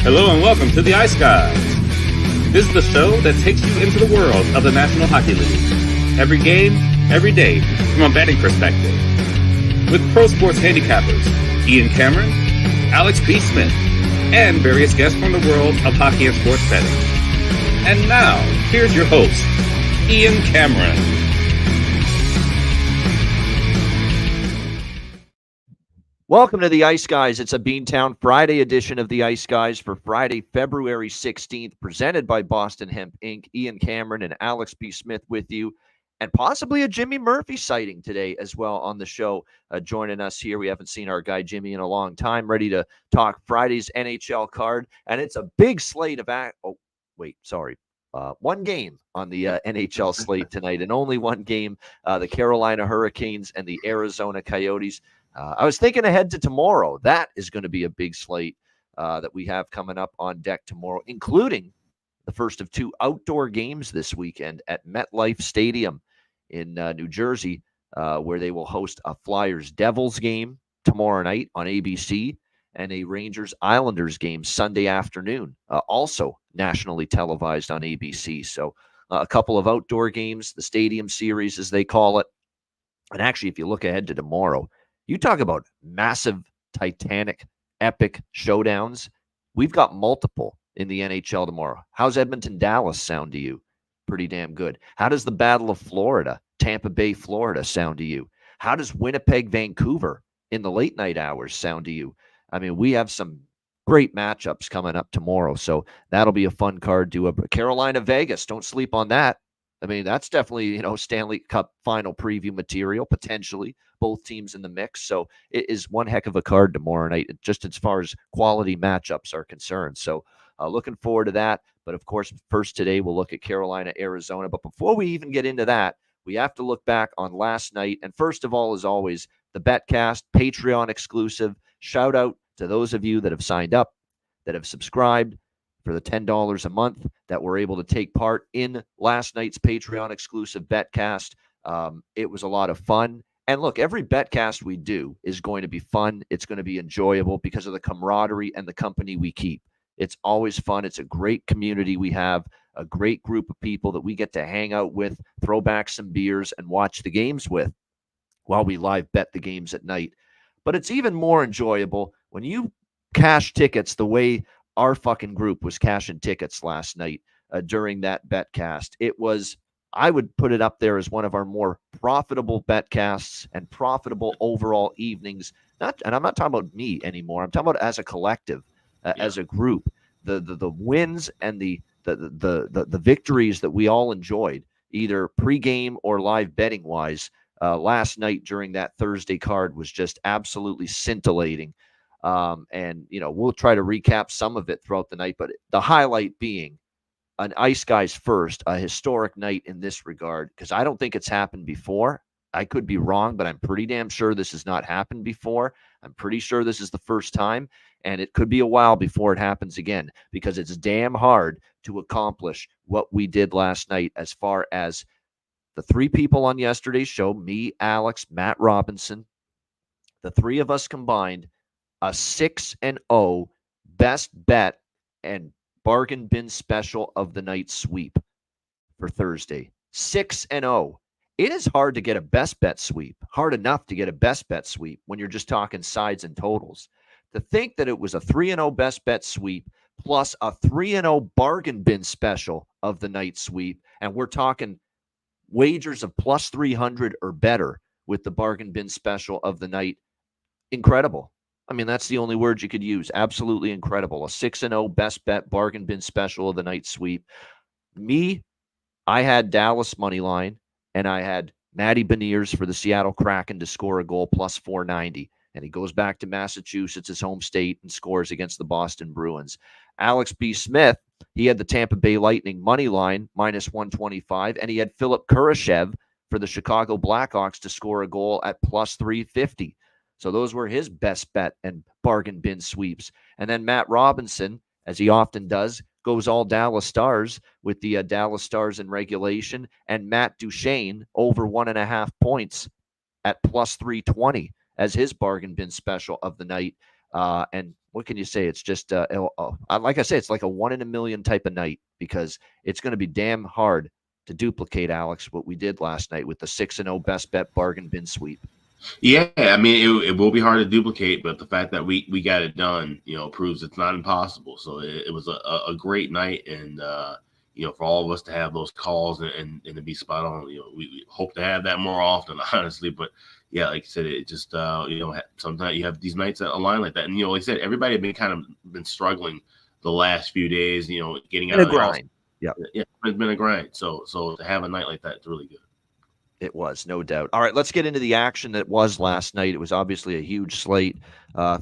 Hello and welcome to the Ice Guys. This is the show that takes you into the world of the National Hockey League. Every game, every day, from a betting perspective. With pro sports handicappers, Ian Cameron, Alex B. Smith, and various guests from the world of hockey and sports betting. And now, here's your host, Ian Cameron. Welcome to the Ice Guys. It's a Beantown Friday edition of the Ice Guys for Friday, February 16th, presented by Boston Hemp Inc. Ian Cameron and Alex B. Smith with you, and possibly a Jimmy Murphy sighting today as well on the show. Joining us here, we haven't seen our guy Jimmy in a long time, ready to talk Friday's NHL card, and it's a big slate of one game on the NHL slate tonight, and only one game, the Carolina Hurricanes and the Arizona Coyotes. I was thinking ahead to tomorrow. That is going to be a big slate that we have coming up on deck tomorrow, including the first of two outdoor games this weekend at MetLife Stadium in New Jersey, where they will host a Flyers-Devils game tomorrow night on ABC and a Rangers-Islanders game Sunday afternoon, also nationally televised on ABC. So a couple of outdoor games, the Stadium Series, as they call it. And actually, if you look ahead to tomorrow, you talk about massive, titanic, epic showdowns. We've got multiple in the NHL tomorrow. How's Edmonton-Dallas sound to you? Pretty damn good. How does the Battle of Florida, Tampa Bay, Florida, sound to you? How does Winnipeg-Vancouver in the late night hours sound to you? I mean, we have some great matchups coming up tomorrow, so that'll be a fun card. Do a Carolina-Vegas. Don't sleep on that. I mean, that's definitely, Stanley Cup final preview material, potentially. Both teams in the mix. So it is one heck of a card tomorrow night, just as far as quality matchups are concerned. So looking forward to that. But, of course, first today we'll look at Carolina, Arizona. But before we even get into that, we have to look back on last night. And first of all, as always, the Betcast, Patreon exclusive. Shout out to those of you that have signed up, that have subscribed for the $10 a month, that were able to take part in last night's Patreon exclusive Betcast. It was a lot of fun. And look, every Betcast we do is going to be fun. It's going to be enjoyable because of the camaraderie and the company we keep. It's always fun. It's a great community we have, a great group of people that we get to hang out with, throw back some beers, and watch the games with while we live bet the games at night. But it's even more enjoyable when you cash tickets the way our fucking group was cashing tickets last night during that Betcast. It was, I would put it up there as one of our more profitable Betcasts and profitable overall evenings. And I'm not talking about me anymore. I'm talking about as a collective, as a group. The wins and the victories that we all enjoyed, either pregame or live betting wise, last night during that Thursday card was just absolutely scintillating. And we'll try to recap some of it throughout the night, but the highlight being an Ice Guys first, a historic night in this regard, because I don't think it's happened before. I could be wrong, but I'm pretty damn sure this has not happened before. I'm pretty sure this is the first time, and it could be a while before it happens again, because it's damn hard to accomplish what we did last night as far as the three people on yesterday's show, me, Alex, Matt Robinson, the three of us combined, a 6-0 best bet and bargain bin special of the night sweep for Thursday. 6-0. It is hard to get a best bet sweep. Hard enough to get a best bet sweep when you're just talking sides and totals. To think that it was a 3-0 best bet sweep plus a 3-0 bargain bin special of the night sweep, and we're talking wagers of plus 300 or better with the bargain bin special of the night. Incredible. I mean, that's the only word you could use. Absolutely incredible. A 6-0 best bet bargain bin special of the night sweep. Me, I had Dallas money line, and I had Matty Beniers for the Seattle Kraken to score a goal plus 490. And he goes back to Massachusetts, his home state, and scores against the Boston Bruins. Alex B. Smith, he had the Tampa Bay Lightning money line minus 125, and he had Philip Kurashev for the Chicago Blackhawks to score a goal at plus 350. So those were his best bet and bargain bin sweeps. And then Matt Robinson, as he often does, goes all Dallas Stars with the Dallas Stars in regulation, and Matt Duchene over 1.5 points at plus 320 as his bargain bin special of the night. And what can you say? It's just, like I say, it's like a 1 in a million type of night because it's going to be damn hard to duplicate, Alex, what we did last night with the 6-0 best bet bargain bin sweep. Yeah, I mean, it will be hard to duplicate, but the fact that we got it done, proves it's not impossible. So it was a great night, and for all of us to have those calls and to be spot on, we hope to have that more often, honestly. But yeah, like I said, it just sometimes you have these nights that align like that, and like I said, everybody had been struggling the last few days, getting out And of a the house. grind. Yeah, it's been a grind. So to have a night like that, it's really good. It was, no doubt. All right, let's get into the action that was last night. It was obviously a huge slate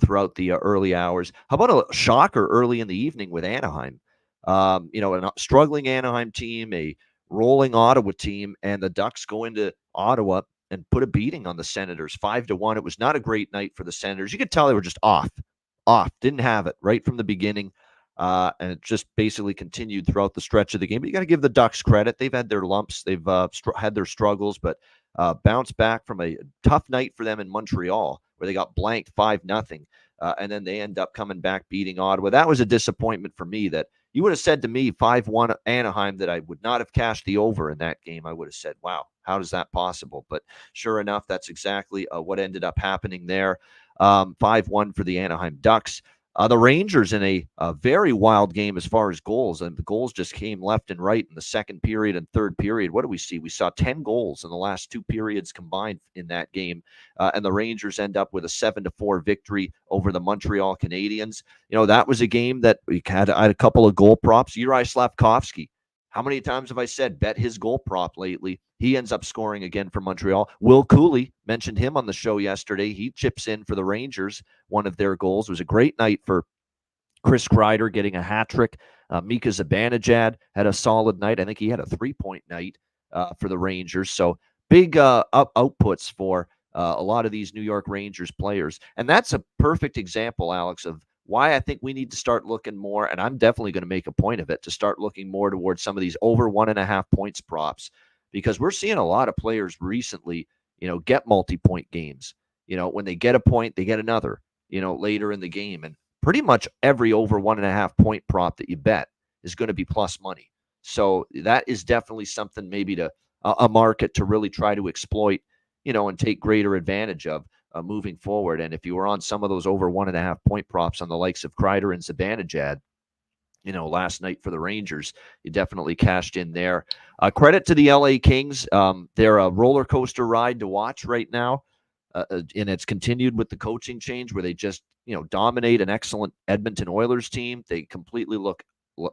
throughout the early hours. How about a shocker early in the evening with Anaheim? A struggling Anaheim team, a rolling Ottawa team, and the Ducks go into Ottawa and put a beating on the Senators, 5-1. It was not a great night for the Senators. You could tell they were just off, didn't have it right from the beginning. And it just basically continued throughout the stretch of the game. But you got to give the Ducks credit. They've had their lumps. They've had their struggles, but bounced back from a tough night for them in Montreal, where they got blanked 5-0. And then they end up coming back, beating Ottawa. That was a disappointment for me. That you would have said to me 5-1 Anaheim that I would not have cashed the over in that game. I would have said, wow, how is that possible? But sure enough, that's exactly what ended up happening there. 5-1 for the Anaheim Ducks. The Rangers in a very wild game as far as goals, and the goals just came left and right in the second period and third period. What do we see? We saw 10 goals in the last two periods combined in that game, and the Rangers end up with a 7-4 victory over the Montreal Canadiens. That was a game that we had a couple of goal props. Juraj Slafkovsky. How many times have I said bet his goal prop lately? He ends up scoring again for Montreal. Will Cooley, mentioned him on the show yesterday. He chips in for the Rangers, one of their goals. It was a great night for Chris Kreider getting a hat trick. Mika Zibanejad had a solid night. I think he had a 3-point night for the Rangers. So big outputs for a lot of these New York Rangers players. And that's a perfect example, Alex, of why I think we need to start looking more, and I'm definitely going to make a point of it, to start looking more towards some of these over 1.5 points props, because we're seeing a lot of players recently, get multi-point games. When they get a point, they get another, later in the game. And pretty much every over 1.5 point prop that you bet is going to be plus money. So that is definitely something maybe to a market to really try to exploit, and take greater advantage of moving forward. And if you were on some of those over 1.5 point props on the likes of Kreider and Zibanejad, last night for the Rangers, you definitely cashed in there. Credit to the LA Kings. They're a roller coaster ride to watch right now. And it's continued with the coaching change where they just, dominate an excellent Edmonton Oilers team. They completely look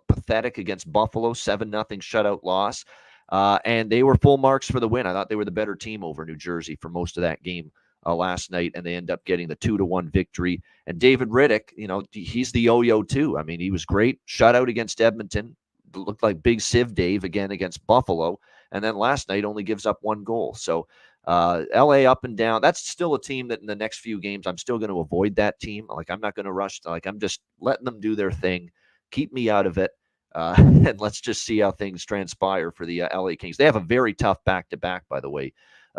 pathetic against Buffalo, 7-0 shutout loss. And they were full marks for the win. I thought they were the better team over New Jersey for most of that game last night, and they end up getting the 2-1 victory. And David Riddick, he's the yo-yo too. I mean, he was great. Shutout against Edmonton. Looked like Big Civ Dave again against Buffalo. And then last night only gives up one goal. So LA up and down. That's still a team that in the next few games, I'm still going to avoid that team. Like, I'm not going to rush. Like, I'm just letting them do their thing. Keep me out of it. And let's just see how things transpire for the LA Kings. They have a very tough back-to-back, by the way,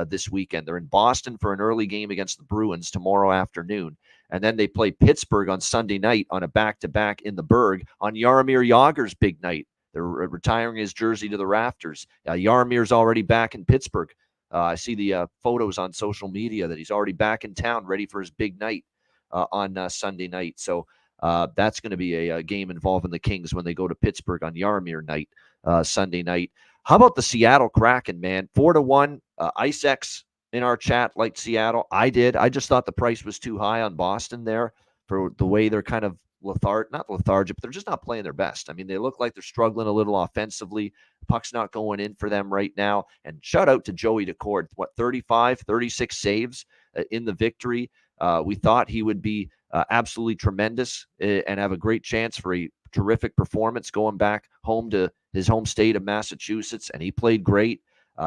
this weekend. They're in Boston for an early game against the Bruins tomorrow afternoon. And then they play Pittsburgh on Sunday night on a back-to-back in the Berg on Jaromir Jagr's big night. They're retiring his jersey to the rafters. Jaromir's already back in Pittsburgh. I see the photos on social media that he's already back in town, ready for his big night on Sunday night. So that's going to be a game involving the Kings when they go to Pittsburgh on Jaromir night, Sunday night. How about the Seattle Kraken, man? 4-1. IceX in our chat liked Seattle. I did. I just thought the price was too high on Boston there for the way they're kind of not lethargic, but they're just not playing their best. I mean, they look like they're struggling a little offensively. Puck's not going in for them right now. And shout out to Joey Decord. 35, 36 saves in the victory. We thought he would be absolutely tremendous and have a great chance for a terrific performance going back home to his home state of Massachusetts, and he played great.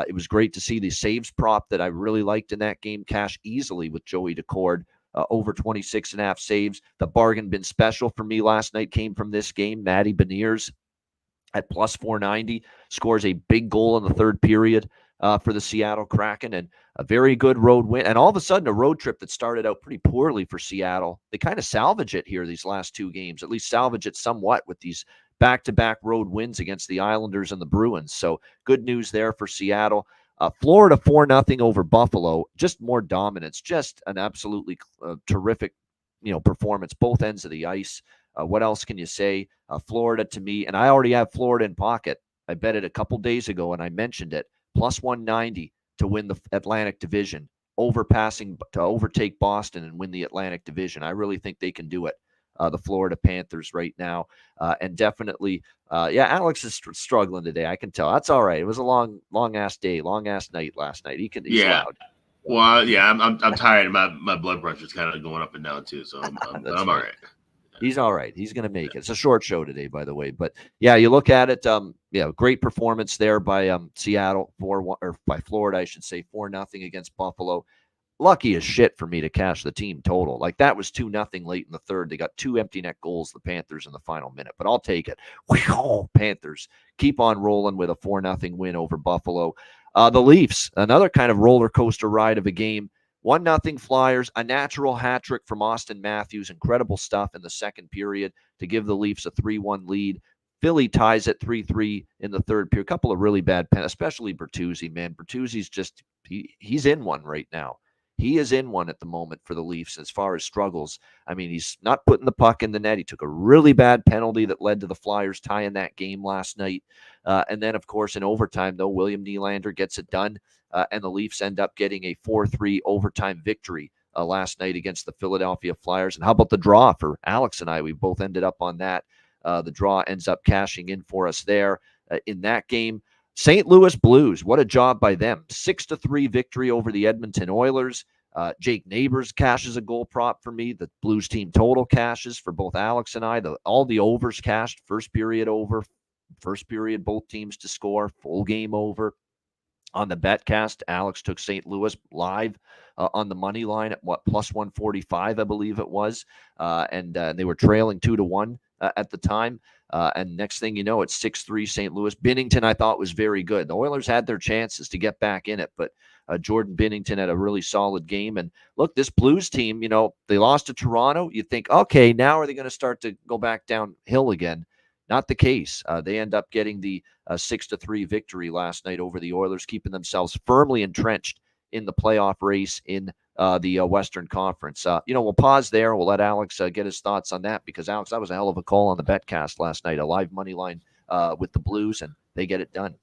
It was great to see the saves prop that I really liked in that game cash easily with Joey Decord, over 26.5 saves. The bargain bin special for me last night came from this game. Matty Beniers at plus 490 scores a big goal in the third period for the Seattle Kraken, and a very good road win. And all of a sudden, a road trip that started out pretty poorly for Seattle, they kind of salvage it here these last 2 games, at least salvage it somewhat with these back-to-back road wins against the Islanders and the Bruins. So good news there for Seattle. Florida 4-0 over Buffalo, just more dominance, just an absolutely terrific, performance, both ends of the ice. What else can you say? Florida to me, and I already have Florida in pocket. I bet it a couple days ago, and I mentioned it, plus 190 to win the Atlantic Division, to overtake Boston and win the Atlantic Division. I really think they can do it. The Florida Panthers right now, and definitely, Alex is struggling today. I can tell. That's all right. It was a long ass day, long ass night last night. He's loud. Well, yeah, I'm tired. My blood pressure's kind of going up and down too, so I'm all right. He's all right. He's going to make it. It's a short show today, by the way. But yeah, you look at it. Great performance there by Seattle, 4-1, or by Florida, I should say, 4-0 against Buffalo. Lucky as shit for me to cash the team total. Like, that was 2-0 late in the third. They got 2 empty net goals, the Panthers, in the final minute. But I'll take it. Panthers keep on rolling with a 4-0 win over Buffalo. The Leafs, another kind of roller coaster ride of a game. 1-0 Flyers, a natural hat trick from Austin Matthews. Incredible stuff in the second period to give the Leafs a 3-1 lead. Philly ties at 3-3 in the third period. A couple of really bad penalties, especially Bertuzzi, man. Bertuzzi's just, he's in one right now. He is in one at the moment for the Leafs as far as struggles. I mean, he's not putting the puck in the net. He took a really bad penalty that led to the Flyers tying that game last night. And then, of course, in overtime, though, William Nylander gets it done, and the Leafs end up getting a 4-3 overtime victory last night against the Philadelphia Flyers. And how about the draw for Alex and I? We both ended up on that. The draw ends up cashing in for us there in that game. St. Louis Blues, what a job by them. 6-3 victory over the Edmonton Oilers. Jake Neighbors cashes a goal prop for me. The Blues team total cashes for both Alex and I. All the overs cashed. First period over. First period, both teams to score. Full game over. On the betcast, Alex took St. Louis live on the money line at plus 145, I believe it was. And they were trailing 2-1 at the time. And next thing you know, it's 6-3 St. Louis. Binnington, I thought, was very good. The Oilers had their chances to get back in it, but Jordan Binnington had a really solid game. And look, this Blues team, they lost to Toronto. You think, okay, now are they going to start to go back downhill again? Not the case. They end up getting the 6-3 victory last night over the Oilers, keeping themselves firmly entrenched in the playoff race in the Western Conference. We'll pause there. We'll let Alex get his thoughts on that, because, Alex, that was a hell of a call on the betcast last night, a live money line with the Blues, and they get it done.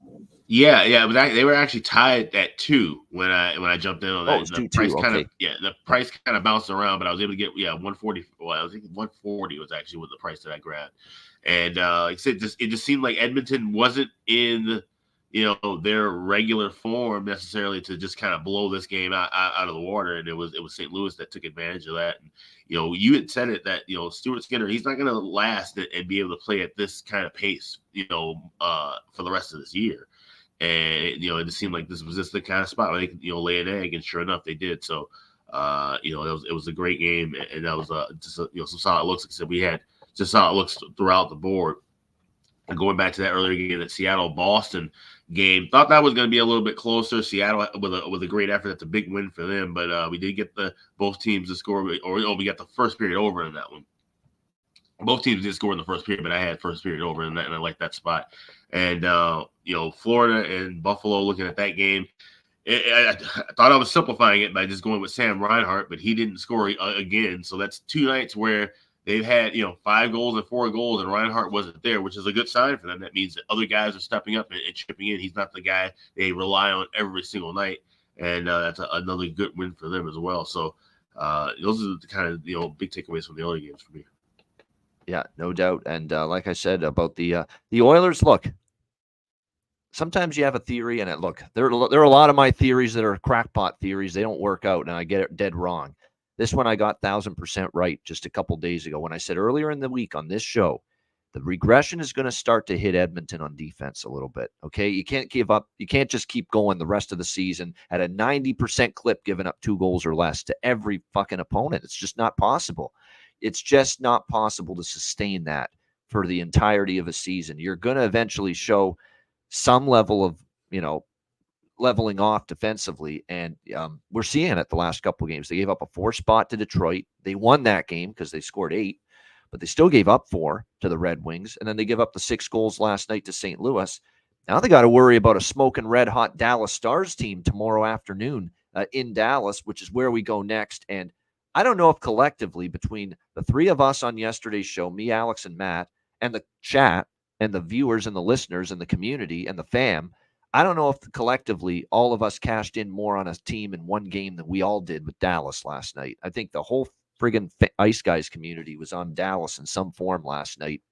Yeah, but they were actually tied at 2 when I jumped in on that. Oh, it was 2-2. The price kind of bounced around, but I was able to get 140. Well, I was thinking 140 was actually what the price that I grabbed. And like I said, it just seemed like Edmonton wasn't in their regular form necessarily to just kind of blow this game out of the water. And it was St. Louis that took advantage of that. And you had said it that Stuart Skinner, he's not going to last and be able to play at this kind of pace for the rest of this year. And it just seemed like this was just the kind of spot where they could lay an egg, and sure enough they did. So it was a great game, and that was just some solid looks. Like I said, we had just solid looks throughout the board. And going back to that earlier game, that Seattle-Boston game, thought that was going to be a little bit closer. Seattle with a great effort. That's a big win for them. But we did get both teams to score, or we got the first period over in that one. Both teams did score in the first period, but I had first period over in that, and I liked that spot. And Florida and Buffalo, looking at that game, I thought I was simplifying it by just going with Sam Reinhart, but he didn't score again. So that's 2 nights where they've had 5 goals and 4 goals, and Reinhart wasn't there, which is a good sign for them. That means that other guys are stepping up and chipping in. He's not the guy they rely on every single night, and that's another good win for them as well. So those are the kind of big takeaways from the other games for me. Yeah, no doubt. And like I said about the Oilers, look, sometimes you have a theory, and there are a lot of my theories that are crackpot theories. They don't work out, and I get it dead wrong. This one I got 1,000% right just a couple days ago when I said earlier in the week on this show, the regression is going to start to hit Edmonton on defense a little bit. Okay, you can't give up. You can't just keep going the rest of the season at a 90% clip, giving up 2 goals or less to every fucking opponent. It's just not possible. It's just not possible to sustain that for the entirety of a season. You're going to eventually show some level of, leveling off defensively, and we're seeing it the last couple of games. They gave up a 4 spot to Detroit. They won that game because they scored 8, but they still gave up 4 to the Red Wings, and then they give up the 6 goals last night to St. Louis. Now they got to worry about a smoking red-hot Dallas Stars team tomorrow afternoon in Dallas, which is where we go next. And I don't know if collectively between the 3 of us on yesterday's show, me, Alex, and Matt, and the chat, and the viewers and the listeners and the community and the fam, I don't know if collectively all of us cashed in more on a team in one game than we all did with Dallas last night. I think the whole friggin' Ice Guys community was on Dallas in some form last night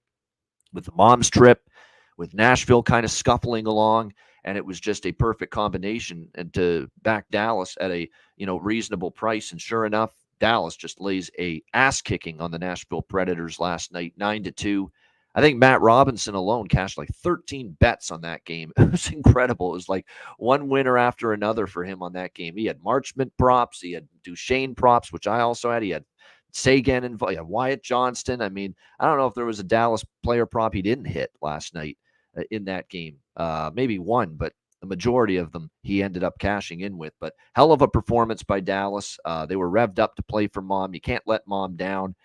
with the mom's trip, with Nashville kind of scuffling along, and it was just a perfect combination and to back Dallas at a reasonable price. And sure enough, Dallas just lays a ass kicking on the Nashville Predators last night, 9-2. I think Matt Robinson alone cashed like 13 bets on that game. It was incredible. It was like one winner after another for him on that game. He had Marchment props. He had Duchesne props, which I also had. He had Sagan and Wyatt Johnston. I mean, I don't know if there was a Dallas player prop he didn't hit last night in that game. Maybe one, but the majority of them he ended up cashing in with. But hell of a performance by Dallas. They were revved up to play for Mom. You can't let Mom down.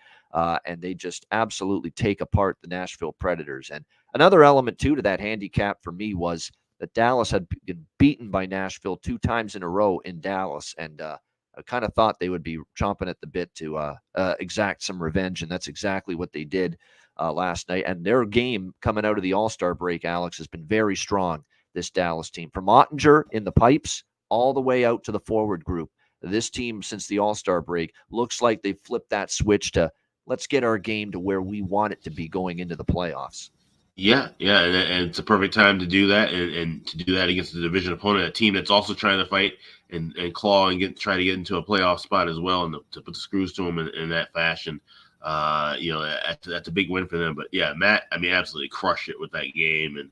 And they just absolutely take apart the Nashville Predators. And another element, too, to that handicap for me was that Dallas had been beaten by Nashville 2 times in a row in Dallas. And I kind of thought they would be chomping at the bit to exact some revenge. And that's exactly what they did last night. And their game coming out of the All-Star break, Alex, has been very strong, this Dallas team. From Ottinger in the pipes all the way out to the forward group. This team, since the All-Star break, looks like they've flipped that switch to let's get our game to where we want it to be going into the playoffs. Yeah, and it's a perfect time to do that, and to do that against a division opponent, a team that's also trying to fight and claw and try to get into a playoff spot as well, and to put the screws to them in that fashion. That's a big win for them. But yeah, Matt, I mean, absolutely crushed it with that game, and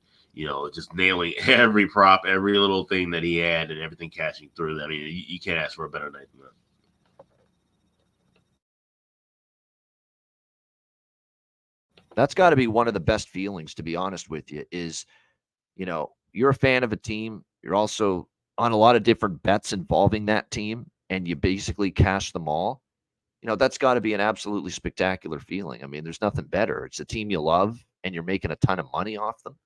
just nailing every prop, every little thing that he had, and everything cashing through. I mean, you can't ask for a better night than that. That's got to be one of the best feelings, to be honest with you, is, you're a fan of a team. You're also on a lot of different bets involving that team, and you basically cash them all. That's got to be an absolutely spectacular feeling. I mean, there's nothing better. It's a team you love, and you're making a ton of money off them.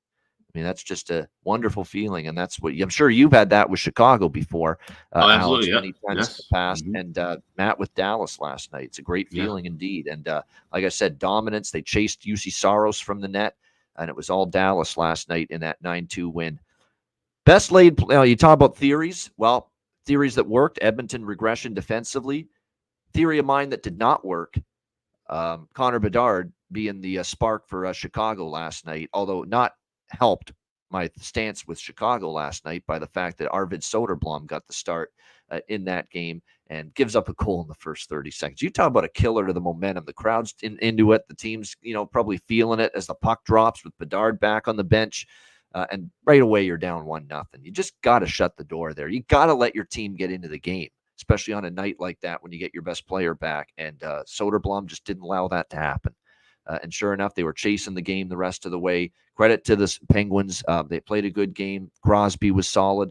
I mean, that's just a wonderful feeling, and that's what I'm sure you've had that with Chicago before, Alex, many times in the past, and Matt with Dallas last night. It's a great feeling indeed, and like I said, dominance. They chased UC Saros from the net, and it was all Dallas last night in that 9-2 win. Best laid. You talk about theories. Well, theories that worked: Edmonton regression defensively. Theory of mine that did not work: Connor Bedard being the spark for Chicago last night, although not helped my stance with Chicago last night by the fact that Arvid Soderblom got the start in that game and gives up a goal in the first 30 seconds. You talk about a killer to the momentum. The crowd's into it. The team's, probably feeling it as the puck drops with Bedard back on the bench. And right away, you're down 1-0. You just got to shut the door there. You got to let your team get into the game, especially on a night like that when you get your best player back. And Soderblom just didn't allow that to happen. And sure enough, they were chasing the game the rest of the way. Credit to the Penguins. They played a good game. Crosby was solid.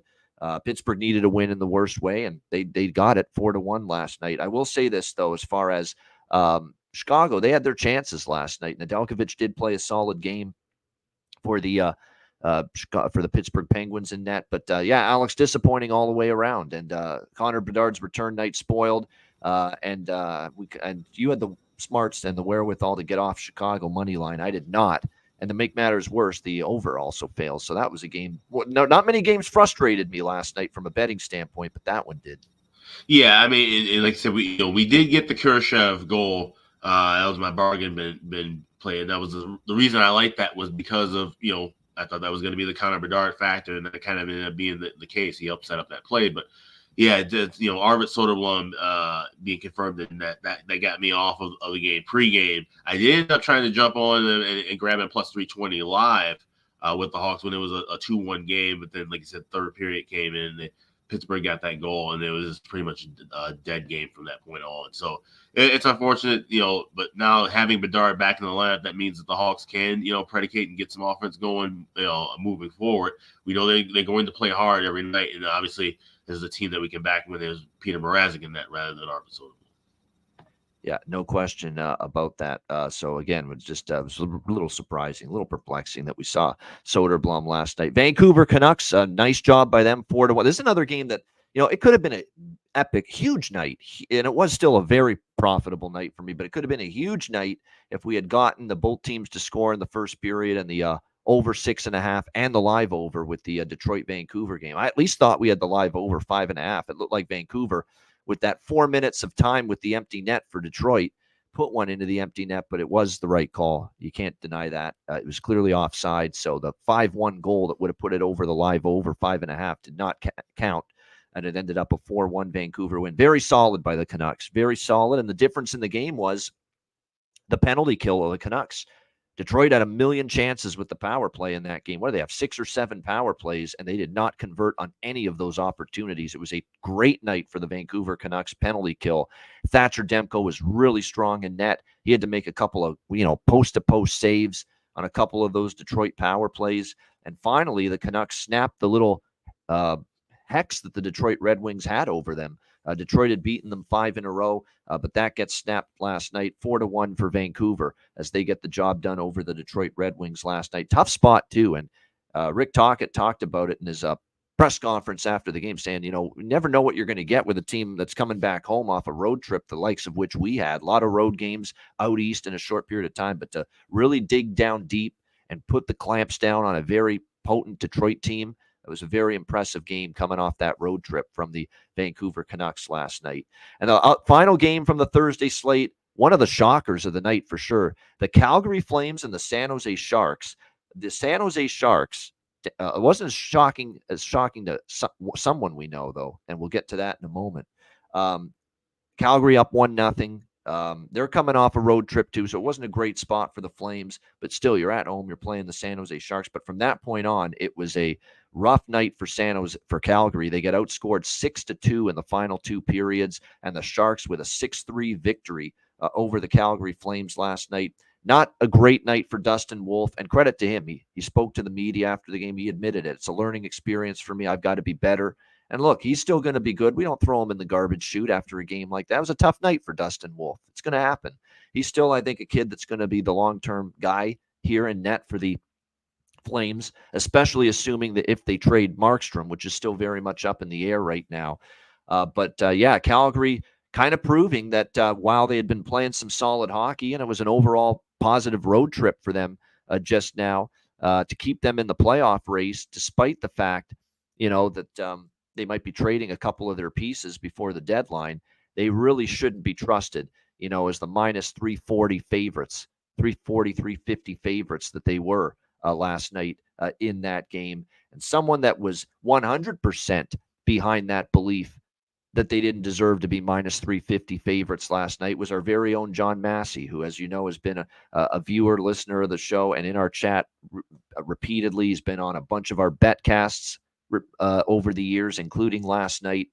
Pittsburgh needed a win in the worst way, and they got it 4-1 last night. I will say this, though, as far as Chicago, they had their chances last night. Nedeljkovic did play a solid game for the Pittsburgh Penguins in net. But, Alex, disappointing all the way around. And Connor Bedard's return night spoiled. And you had the smarts and the wherewithal to get off Chicago money line. I did not. And to make matters worse, the over also fails. So that was a game. No, not many games frustrated me last night from a betting standpoint, but that one did. Yeah, I mean, like I said, we did get the Khrushchev goal. That was my bargain been played. That was the reason I liked that was because of, I thought that was going to be the Connor Bedard factor, and that kind of ended up being the case. He helped set up that play. But yeah, Arvid Soderblom being confirmed in that got me off of the game pregame. I did end up trying to jump on and grab a plus 320 live with the Hawks when it was a 2-1 game. But then, like I said, third period came in. Pittsburgh got that goal, and it was pretty much a dead game from that point on. So it's unfortunate, but now having Bedard back in the lineup, that means that the Hawks can, predicate and get some offense going, moving forward. We know they're going to play hard every night, and obviously this is a team that we can back when there's Peter Mrazek in that rather than Arvidsson. Yeah, no question about that. So again, it was a little surprising, a little perplexing that we saw Soderblom last night. Vancouver Canucks, nice job by them, 4-1. This is another game that, it could have been an epic, huge night, and it was still a very profitable night for me, but it could have been a huge night if we had gotten the both teams to score in the first period and the over 6.5 and the live over with the Detroit-Vancouver game. I at least thought we had the live over 5.5. It looked like Vancouver, with that 4 minutes of time with the empty net for Detroit, put one into the empty net, but it was the right call. You can't deny that. It was clearly offside, so the 5-1 goal that would have put it over the live over 5.5 did not count, and it ended up a 4-1 Vancouver win. Very solid by the Canucks, very solid, and the difference in the game was the penalty kill of the Canucks. Detroit had a million chances with the power play in that game. What do they have? 6 or 7 power plays, and they did not convert on any of those opportunities. It was a great night for the Vancouver Canucks penalty kill. Thatcher Demko was really strong in net. He had to make a couple of, post-to-post saves on a couple of those Detroit power plays. And finally, the Canucks snapped the little hex that the Detroit Red Wings had over them. Detroit had beaten them 5 in a row, but that gets snapped last night, 4-1 for Vancouver as they get the job done over the Detroit Red Wings last night. Tough spot, too, and Rick Tocchet talked about it in his press conference after the game, saying, you never know what you're going to get with a team that's coming back home off a road trip, the likes of which we had. A lot of road games out east in a short period of time, but to really dig down deep and put the clamps down on a very potent Detroit team, it was a very impressive game coming off that road trip from the Vancouver Canucks last night. And the final game from the Thursday slate, one of the shockers of the night for sure, the Calgary Flames and the San Jose Sharks. The San Jose Sharks, it wasn't as shocking to someone we know, though, and we'll get to that in a moment. Calgary up 1-0. They're coming off a road trip too, so it wasn't a great spot for the Flames, but still, you're at home, you're playing the San Jose Sharks. But from that point on, it was a rough night for Calgary. They get outscored 6-2 in the final 2 periods, and the Sharks with a 6-3 victory over the Calgary Flames last night. Not a great night for Dustin Wolf, and credit to him. He spoke to the media after the game. He admitted it. It's a learning experience for me. I've got to be better. And look, he's still going to be good. We don't throw him in the garbage chute after a game like that. It was a tough night for Dustin Wolf. It's going to happen. He's still, I think, a kid that's going to be the long-term guy here in net for the Flames, especially assuming that if they trade Markstrom, which is still very much up in the air right now. But Calgary kind of proving that while they had been playing some solid hockey, and it was an overall positive road trip for them just now to keep them in the playoff race, despite the fact, that they might be trading a couple of their pieces before the deadline. They really shouldn't be trusted, as the minus 340 favorites, 340, 350 favorites that they were last night in that game. And someone that was 100% behind that belief that they didn't deserve to be minus 350 favorites last night was our very own John Massey, who, as you know, has been a viewer, listener of the show, and in our chat repeatedly. He's been on a bunch of our betcasts over the years, including last night.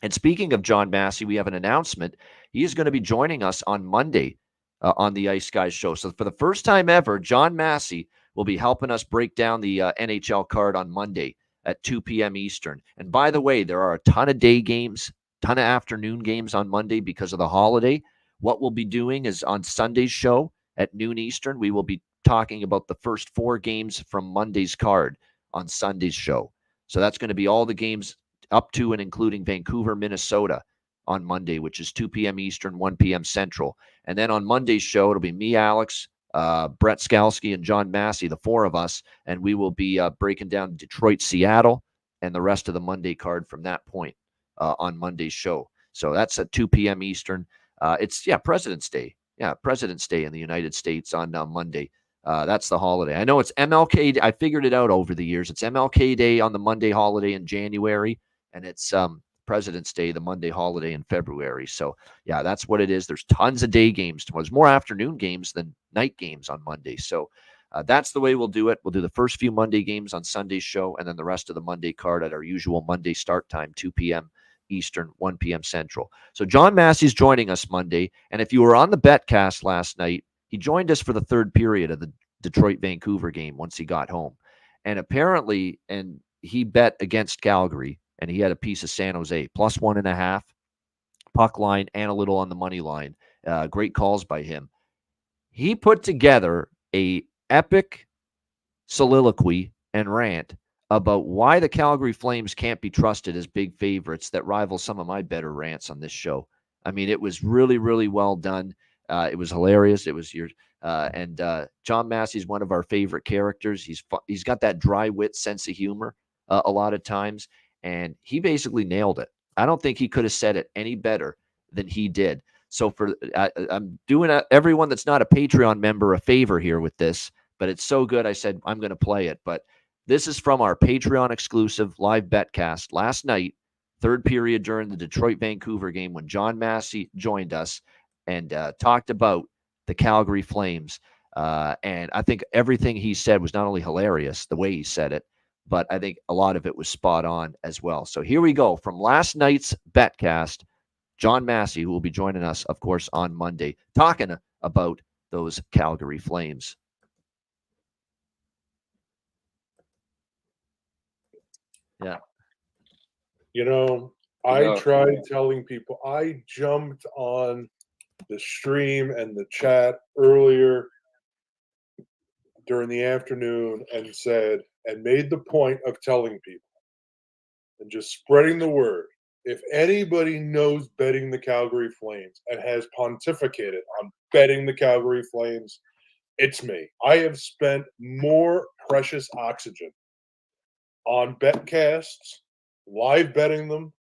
And speaking of John Massey, we have an announcement. He is going to be joining us on Monday on the Ice Guys show. So for the first time ever, John Massey will be helping us break down the NHL card on Monday at 2 p.m. Eastern. And by the way, there are a ton of day games, ton of afternoon games on Monday because of the holiday. What we'll be doing is on Sunday's show at noon Eastern, we will be talking about the first 4 games from Monday's card on Sunday's show. So that's going to be all the games up to and including Vancouver, Minnesota on Monday, which is 2 p.m. Eastern, 1 p.m. Central. And then on Monday's show, it'll be me, Alex, Brett Skalski, and John Massey, the 4 of us, and we will be breaking down Detroit, Seattle, and the rest of the Monday card from that point on Monday's show. So that's at 2 p.m. Eastern. It's President's Day. Yeah, President's Day in the United States on Monday. That's the holiday. I know it's MLK. I figured it out over the years. It's MLK Day on the Monday holiday in January, and it's President's Day, the Monday holiday in February. So, yeah, that's what it is. There's tons of day games tomorrow. There's more afternoon games than night games on Monday. So, That's the way we'll do it. We'll do the first few Monday games on Sunday's show, and then the rest of the Monday card at our usual Monday start time, 2 p.m. Eastern, 1 p.m. Central. So John Massey's joining us Monday, and if you were on the Betcast last night, he joined us for the third period of the Detroit-Vancouver game once he got home. And apparently, and he bet against Calgary, and he had a piece of San Jose, plus 1.5, puck line, and a little on the money line. Great calls by him. He put together a epic soliloquy and rant about why the Calgary Flames can't be trusted as big favorites that rival some of my better rants on this show. I mean, it was really, really well done. It was hilarious. It was John Massey's one of our favorite characters. He's got that dry wit sense of humor a lot of times, and he basically nailed it. I don't think he could have said it any better than he did. So I'm doing everyone that's not a Patreon member a favor here with this, but it's so good. I said I'm going to play it, but this is from our Patreon exclusive live betcast last night, third period during the Detroit-Vancouver game when John Massey joined us and talked about the Calgary Flames. And I think everything he said was not only hilarious, the way he said it, but I think a lot of it was spot on as well. So here we go from last night's betcast. John Massey, who will be joining us, of course, on Monday, talking about those Calgary Flames. Yeah. I tried telling people, I jumped on the stream and the chat earlier during the afternoon and made the point of telling people and just spreading the word. If anybody knows betting the Calgary Flames and has pontificated on betting the Calgary Flames, it's me. I have spent more precious oxygen on betcasts, live betting them.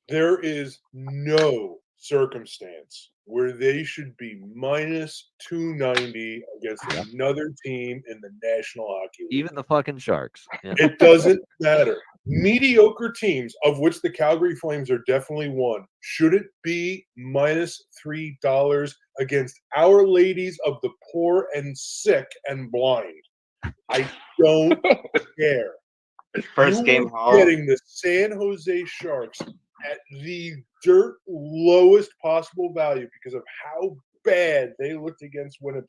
There is no circumstance where they should be minus 290 against another team in the National Hockey League. Even the fucking Sharks. Yeah. It doesn't matter. Mediocre teams, of which the Calgary Flames are definitely one, shouldn't be minus $3 against Our Ladies of the Poor and Sick and Blind. I don't care. First game home. Getting the San Jose Sharks at the dirt lowest possible value because of how bad they looked against Winnipeg.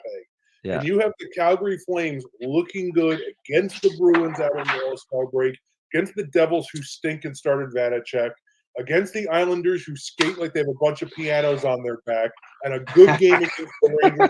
Yeah. And you have the Calgary Flames looking good against the Bruins out of the All-Star break, against the Devils who stink and started Vanacek, against the Islanders who skate like they have a bunch of pianos on their back, and a good game against the Rangers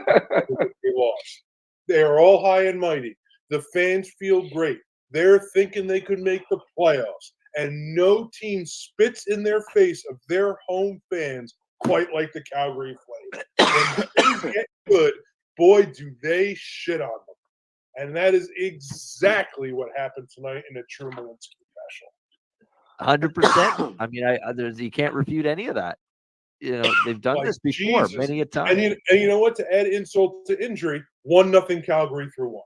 they lost. They are all high and mighty. The fans feel great. They're thinking they could make the playoffs. And no team spits in their face of their home fans quite like the Calgary Flames. When things get good, boy, do they shit on them. And that is exactly what happened tonight in a true Malinsky fashion. 100%. I mean, you can't refute any of that. They've done this before many a time. And you know what? To add insult to injury, 1-0 Calgary through one.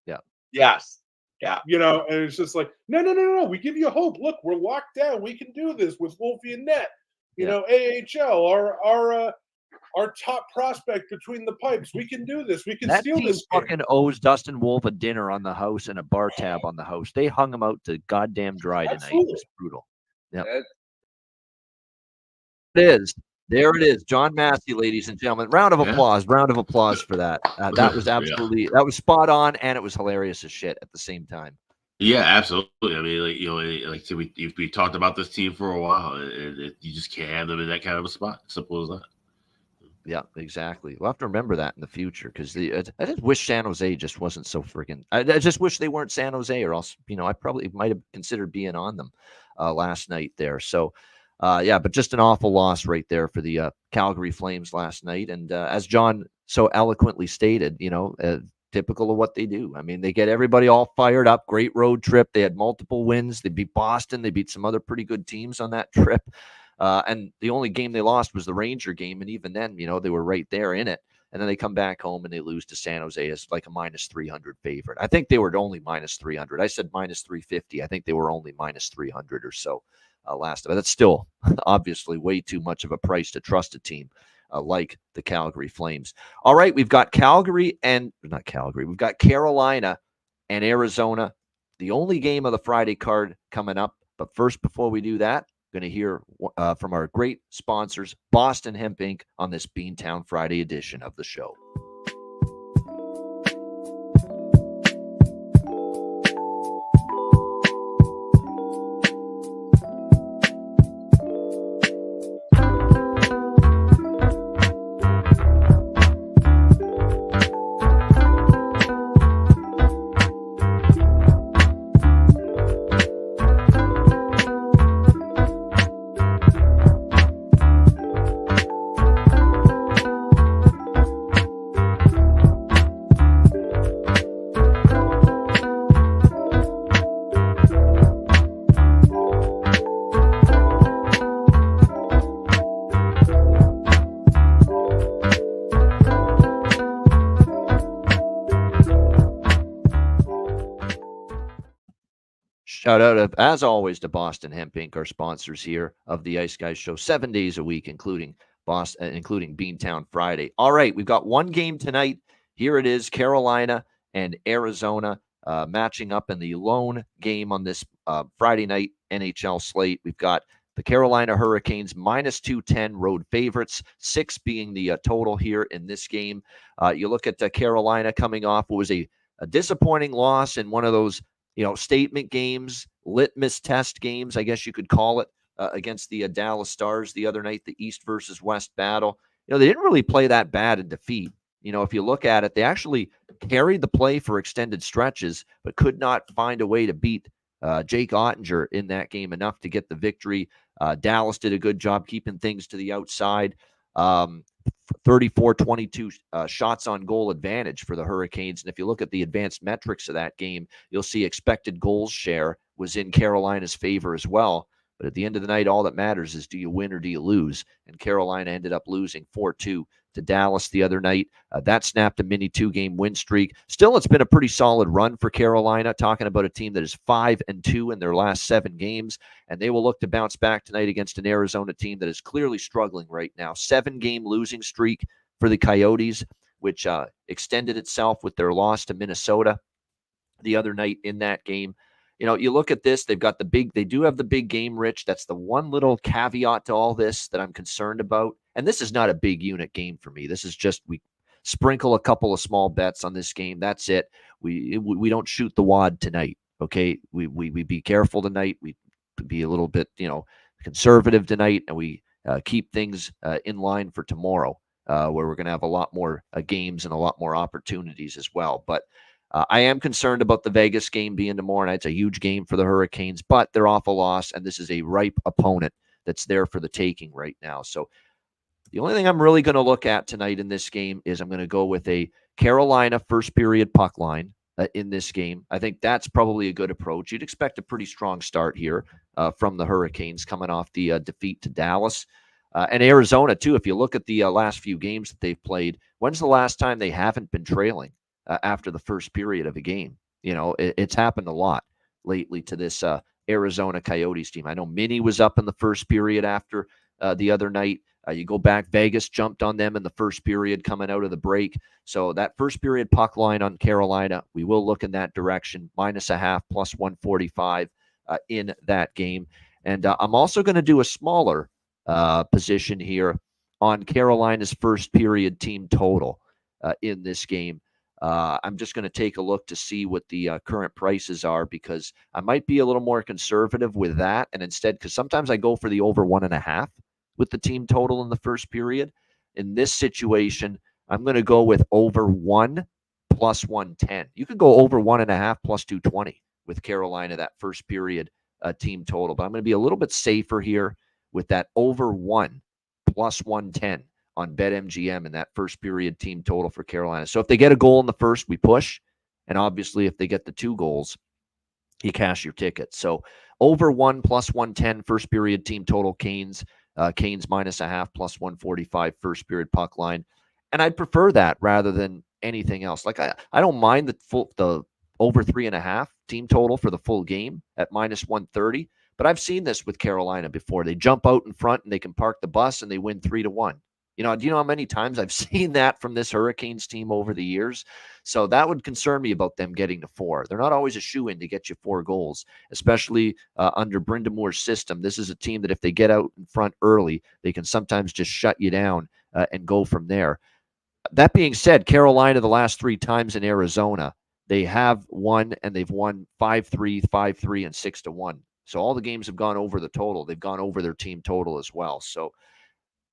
Yeah. Yes. Yeah. And it's just like, no. We give you hope. Look, we're locked down. We can do this with Wolfie and Net. AHL, our top prospect between the pipes. We can do this. We can that steal team this. Fucking owes Dustin Wolf a dinner on the house and a bar tab on the house. They hung him out to goddamn dry tonight. Absolutely. It was brutal. Yeah. There it is. John Massey, ladies and gentlemen. Round of applause for that. That was absolutely that was spot on, and it was hilarious as shit at the same time. Yeah, absolutely. I mean, like we talked about this team for a while. You just can't have them in that kind of a spot. Simple as that. Yeah, exactly. We'll have to remember that in the future because I just wish San Jose just wasn't so freaking. I just wish they weren't San Jose, or else I probably might have considered being on them last night there. So. But just an awful loss right there for the Calgary Flames last night. And as John so eloquently stated, typical of what they do. I mean, they get everybody all fired up. Great road trip. They had multiple wins. They beat Boston. They beat some other pretty good teams on that trip. And the only game they lost was the Ranger game. And even then, they were right there in it. And then they come back home and they lose to San Jose as like a minus 300 favorite. I think they were only minus 300. I said minus 350. I think they were only minus 300 or so. Last of it. That's still obviously way too much of a price to trust a team like the Calgary Flames. All right, we've got We've got Carolina and Arizona, the only game of the Friday card coming up. But first, before we do that, going to hear from our great sponsors, Boston Hemp Inc., on this Beantown Friday edition of the show. Shout out, as always, to Boston Hemp Inc., our sponsors here of the Ice Guys Show, 7 days a week, including Beantown Friday. All right, we've got one game tonight. Here it is, Carolina and Arizona matching up in the lone game on this Friday night NHL slate. We've got the Carolina Hurricanes minus 210 road favorites, 6 being the total here in this game. You look at Carolina coming off what was a disappointing loss in one of those statement games, litmus test games, I guess you could call it, against the Dallas Stars the other night, the East versus West battle. They didn't really play that bad in defeat. If you look at it, they actually carried the play for extended stretches, but could not find a way to beat Jake Ottinger in that game enough to get the victory. Dallas did a good job keeping things to the outside. 34-22 shots on goal advantage for the Hurricanes. And if you look at the advanced metrics of that game, you'll see expected goals share was in Carolina's favor as well. But at the end of the night, all that matters is, do you win or do you lose? And Carolina ended up losing 4-2 to Dallas the other night. That snapped a mini 2-game win streak. Still, it's been a pretty solid run for Carolina, talking about a team that is 5-2 in their last 7 games. And they will look to bounce back tonight against an Arizona team that is clearly struggling right now. 7-game losing streak for the Coyotes, which extended itself with their loss to Minnesota the other night in that game. You look at this, they do have the big game, Rich. That's the one little caveat to all this that I'm concerned about. And this is not a big unit game for me. This is just, we sprinkle a couple of small bets on this game. That's it. We don't shoot the wad tonight. Okay. We be careful tonight. We be a little bit, conservative tonight, and we keep things in line for tomorrow, where we're going to have a lot more games and a lot more opportunities as well. But I am concerned about the Vegas game being tomorrow night. It's a huge game for the Hurricanes, but they're off a loss, and this is a ripe opponent that's there for the taking right now. So the only thing I'm really going to look at tonight in this game is I'm going to go with a Carolina first period puck line in this game. I think that's probably a good approach. You'd expect a pretty strong start here from the Hurricanes coming off the defeat to Dallas. And Arizona, too. If you look at the last few games that they've played, when's the last time they haven't been trailing after the first period of a game? It's happened a lot lately to this Arizona Coyotes team. I know Minnie was up in the first period after the other night. You go back, Vegas jumped on them in the first period coming out of the break. So that first period puck line on Carolina, we will look in that direction, -0.5, +145 in that game. And I'm also going to do a smaller position here on Carolina's first period team total in this game. I'm just going to take a look to see what the current prices are, because I might be a little more conservative with that. And instead, because sometimes I go for the over 1.5 with the team total in the first period. In this situation, I'm going to go with over 1 +110. You could go over 1.5 +220 with Carolina, that first period team total. But I'm going to be a little bit safer here with that over 1 +110 on BetMGM in that first period team total for Carolina. So if they get a goal in the first, we push. And obviously, if they get the 2 goals, you cash your ticket. So over 1 +110 first period team total, Canes. Canes -0.5 +145 first period puck line. And I'd prefer that rather than anything else. Like I don't mind the over 3.5 team total for the full game at -130. But I've seen this with Carolina before. They jump out in front and they can park the bus and they win 3-1. Do you know how many times I've seen that from this Hurricanes team over the years? So that would concern me about them getting to 4. They're not always a shoe-in to get you 4 goals, especially under Brenda Moore's system. This is a team that if they get out in front early, they can sometimes just shut you down and go from there. That being said, Carolina, the last 3 times in Arizona, they have won, and they've won 5-3, 5-3, and 6-1. So all the games have gone over the total. They've gone over their team total as well. So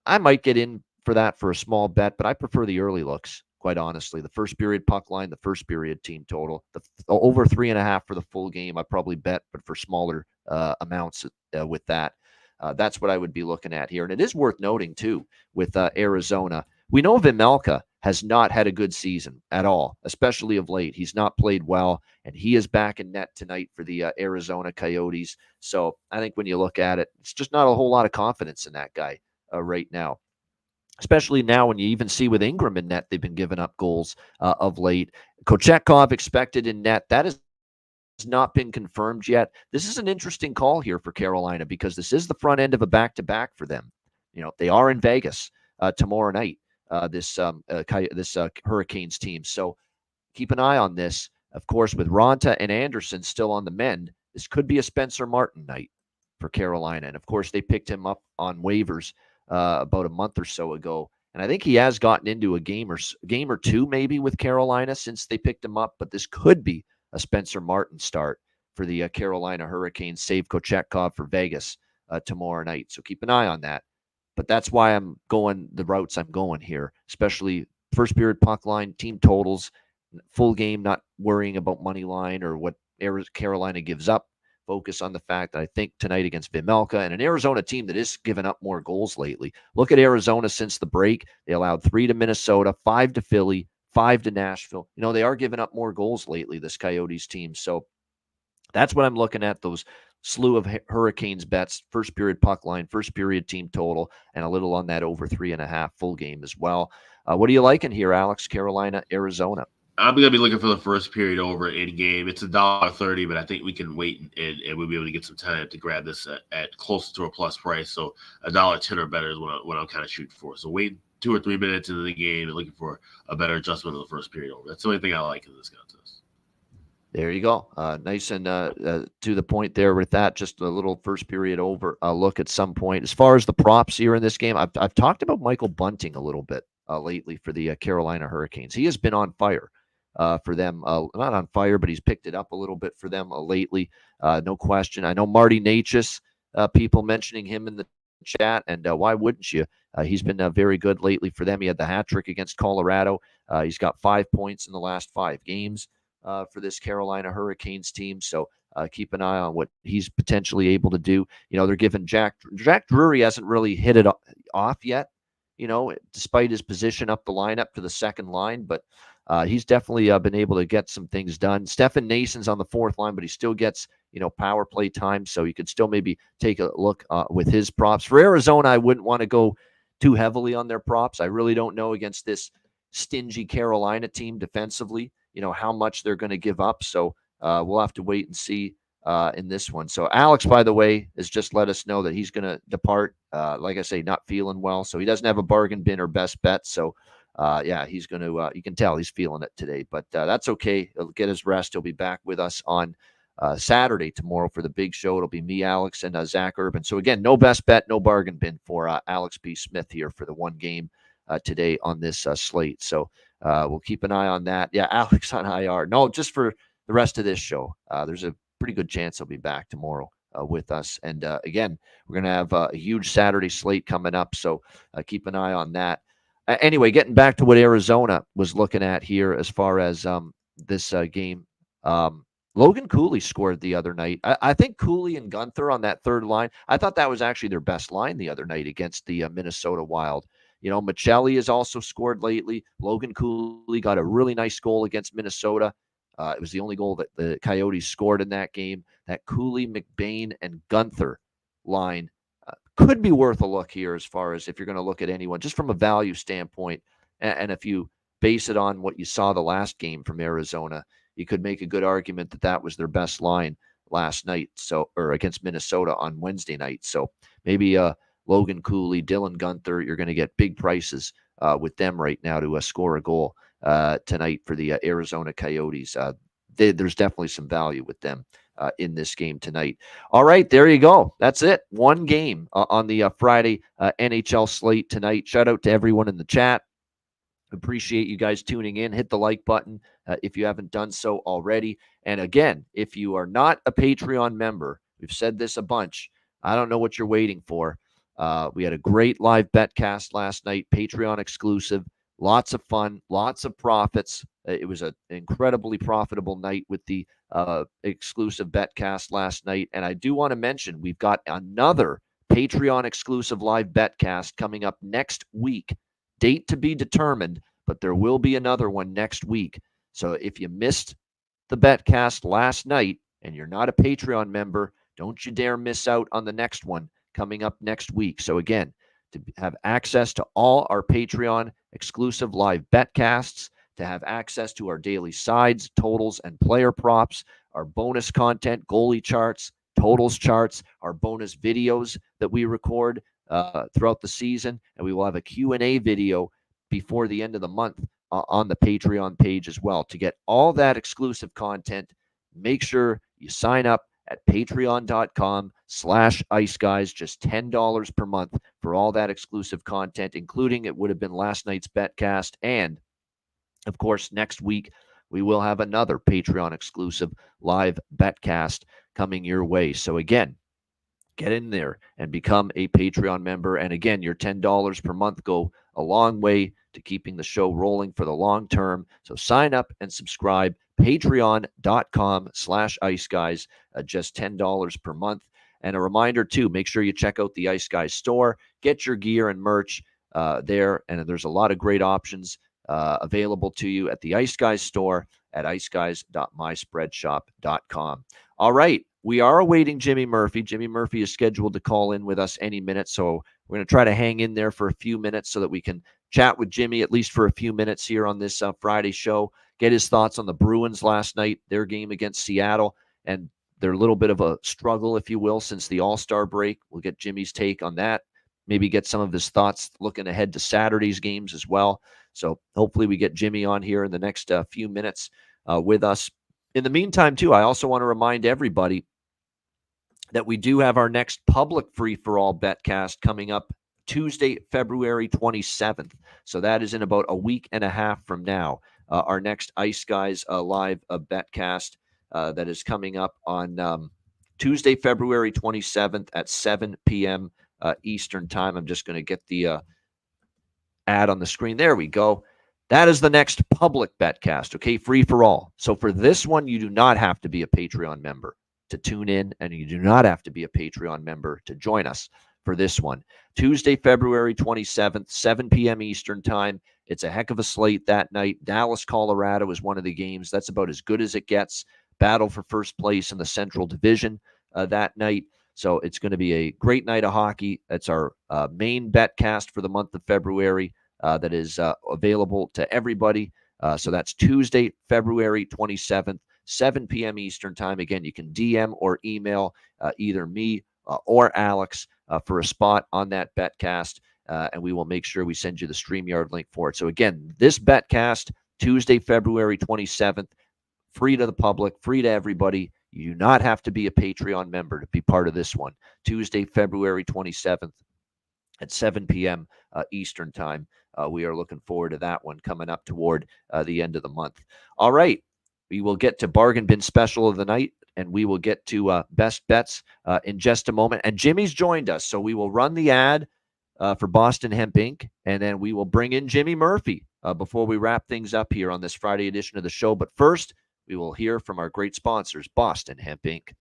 I might get in for that for a small bet, but I prefer the early looks, quite honestly. The first period puck line, the first period team total, the over 3.5 for the full game. I probably bet, but for smaller amounts with that. That's what I would be looking at here. And it is worth noting, too, with Arizona. We know Vejmelka has not had a good season at all, especially of late. He's not played well, and he is back in net tonight for the Arizona Coyotes. So I think when you look at it, it's just not a whole lot of confidence in that guy right now, especially now when you even see with Ingram in net, they've been giving up goals of late. Kochetkov expected in net. That has not been confirmed yet. This is an interesting call here for Carolina because this is the front end of a back-to-back for them. They are in Vegas tomorrow night, this Hurricanes team. So keep an eye on this. Of course, with Ronta and Anderson still on the mend, this could be a Spencer Martin night for Carolina. And, of course, they picked him up on waivers about a month or so ago. And I think he has gotten into a game or two maybe with Carolina since they picked him up. But this could be a Spencer Martin start for the Carolina Hurricanes. Save Kochetkov for Vegas tomorrow night. So keep an eye on that. But that's why I'm going the routes I'm going here, especially first period puck line, team totals, full game, not worrying about money line or what Carolina gives up. Focus on the fact that I think tonight against Vejmelka and an Arizona team that has given up more goals lately. Look at Arizona since the break. They allowed 3 to Minnesota, 5 to Philly, 5 to Nashville. They are giving up more goals lately, this Coyotes team. So that's what I'm looking at, those slew of Hurricanes bets, first period puck line, first period team total, and a little on that over 3.5 full game as well. What are you liking here, Alex? Carolina, Arizona. I'm going to be looking for the first period over in game. It's $1.30, but I think we can wait and we'll be able to get some time to grab this at close to a plus price. So $1.10 or better is what I'm kind of shooting for. So wait 2 or 3 minutes into the game and looking for a better adjustment of the first period over. That's the only thing I like in this contest. There you go. Nice and to the point there with that. Just a little first period over look at some point. As far as the props here in this game, I've talked about Michael Bunting a little bit lately for the Carolina Hurricanes. He has been on fire for them. Not on fire, but he's picked it up a little bit for them lately. No question. I know Marty Necas, people mentioning him in the chat, and why wouldn't you? He's been very good lately for them. He had the hat trick against Colorado. He's got 5 points in the last 5 games for this Carolina Hurricanes team. So keep an eye on what he's potentially able to do. They're giving Jack Drury hasn't really hit it off yet, despite his position up the lineup to the second line, but he's definitely been able to get some things done. Stefan Nason's on the fourth line, but he still gets, power play time. So you could still maybe take a look with his props. For Arizona, I wouldn't want to go too heavily on their props. I really don't know against this stingy Carolina team defensively, how much they're going to give up. So we'll have to wait and see in this one. So Alex, by the way, has just let us know that he's going to depart. Like I say, not feeling well. So he doesn't have a bargain bin or best bet. So he's going to, you can tell he's feeling it today, but that's okay. He'll get his rest. He'll be back with us on Saturday tomorrow for the big show. It'll be me, Alex, and Zach Urban. So again, no best bet, no bargain bin for Alex B. Smith here for the one game today on this slate. So we'll keep an eye on that. Yeah, Alex on IR. No, just for the rest of this show. There's a pretty good chance he'll be back tomorrow with us. And again, we're going to have a huge Saturday slate coming up. So keep an eye on that. Anyway, getting back to what Arizona was looking at here as far as this game. Logan Cooley scored the other night. I think Cooley and Gunther on that third line, I thought that was actually their best line the other night against the Minnesota Wild. Michelli has also scored lately. Logan Cooley got a really nice goal against Minnesota. It was the only goal that the Coyotes scored in that game. That Cooley, McBain, and Gunther line could be worth a look here as far as if you're going to look at anyone, just from a value standpoint. And if you base it on what you saw the last game from Arizona, you could make a good argument that that was their best line last night, or against Minnesota on Wednesday night. So maybe Logan Cooley, Dylan Gunther. You're going to get big prices with them right now to score a goal tonight for the Arizona Coyotes. There's definitely some value with them in this game tonight. All right, there you go. That's it. One game on the Friday NHL slate tonight. Shout out to everyone in the chat. Appreciate you guys tuning in. Hit the like button if you haven't done so already. And again, if you are not a Patreon member, we've said this a bunch. I don't know what you're waiting for. We had a great live betcast last night, Patreon exclusive. Lots of fun, lots of profits. It was an incredibly profitable night with the exclusive betcast last night. And I do want to mention we've got another Patreon exclusive live betcast coming up next week. Date to be determined, but there will be another one next week. So if you missed the betcast last night and you're not a Patreon member, don't you dare miss out on the next one coming up next week. So again, to have access to all our Patreon exclusive live betcasts, to have access to our daily sides, totals, and player props, our bonus content, goalie charts, totals charts, our bonus videos that we record throughout the season, and we will have a Q&A video before the end of the month on the Patreon page as well. To get all that exclusive content, make sure you sign up at patreon.com/iceguys, just $10 per month for all that exclusive content, including it would have been last night's betcast. And of course, next week, we will have another Patreon exclusive live betcast coming your way. So again, get in there and become a Patreon member. And again, your $10 per month go a long way to keeping the show rolling for the long term. So sign up and subscribe. Patreon.com/iceguys, just $10 per month. And a reminder too, make sure you check out the Ice Guys store, get your gear and merch there. And there's a lot of great options available to you at the Ice Guys store at iceguys.myspreadshop.com. All right. We are awaiting Jimmy Murphy. Jimmy Murphy is scheduled to call in with us any minute. So we're going to try to hang in there for a few minutes so that we can chat with Jimmy at least for a few minutes here on this Friday show, get his thoughts on the Bruins last night, their game against Seattle, and their little bit of a struggle, if you will, since the All-Star break. We'll get Jimmy's take on that, maybe get some of his thoughts looking ahead to Saturday's games as well. So hopefully we get Jimmy on here in the next few minutes with us. In the meantime, too, I also want to remind everybody that we do have our next public free-for-all betcast coming up Tuesday, February 27th. So that is in about a week and a half from now. Our next Ice Guys live betcast that is coming up on Tuesday, February 27th at 7 p.m. Eastern Time. I'm just going to get the ad on the screen. There we go. That is the next public betcast, okay? Free for all. So for this one, you do not have to be a Patreon member to tune in, and you do not have to be a Patreon member to join us for this one. Tuesday, February 27th, 7 p.m. Eastern Time. It's a heck of a slate that night. Dallas, Colorado is one of the games. That's about as good as it gets. Battle for first place in the Central Division that night. So it's going to be a great night of hockey. That's our main betcast for the month of February that is available to everybody. So that's Tuesday, February 27th. 7 p.m. Eastern Time. Again, you can DM or email either me or Alex for a spot on that betcast, and we will make sure we send you the StreamYard link for it. So again, this betcast, Tuesday, February 27th, free to the public, free to everybody. You do not have to be a Patreon member to be part of this one. Tuesday, February 27th at 7 p.m. Eastern Time. We are looking forward to that one coming up toward the end of the month. All right. We will get to Bargain Bin Special of the night, and we will get to Best Bets in just a moment. And Jimmy's joined us, so we will run the ad for Boston Hemp Inc., and then we will bring in Jimmy Murphy before we wrap things up here on this Friday edition of the show. But first, we will hear from our great sponsors, Boston Hemp Inc.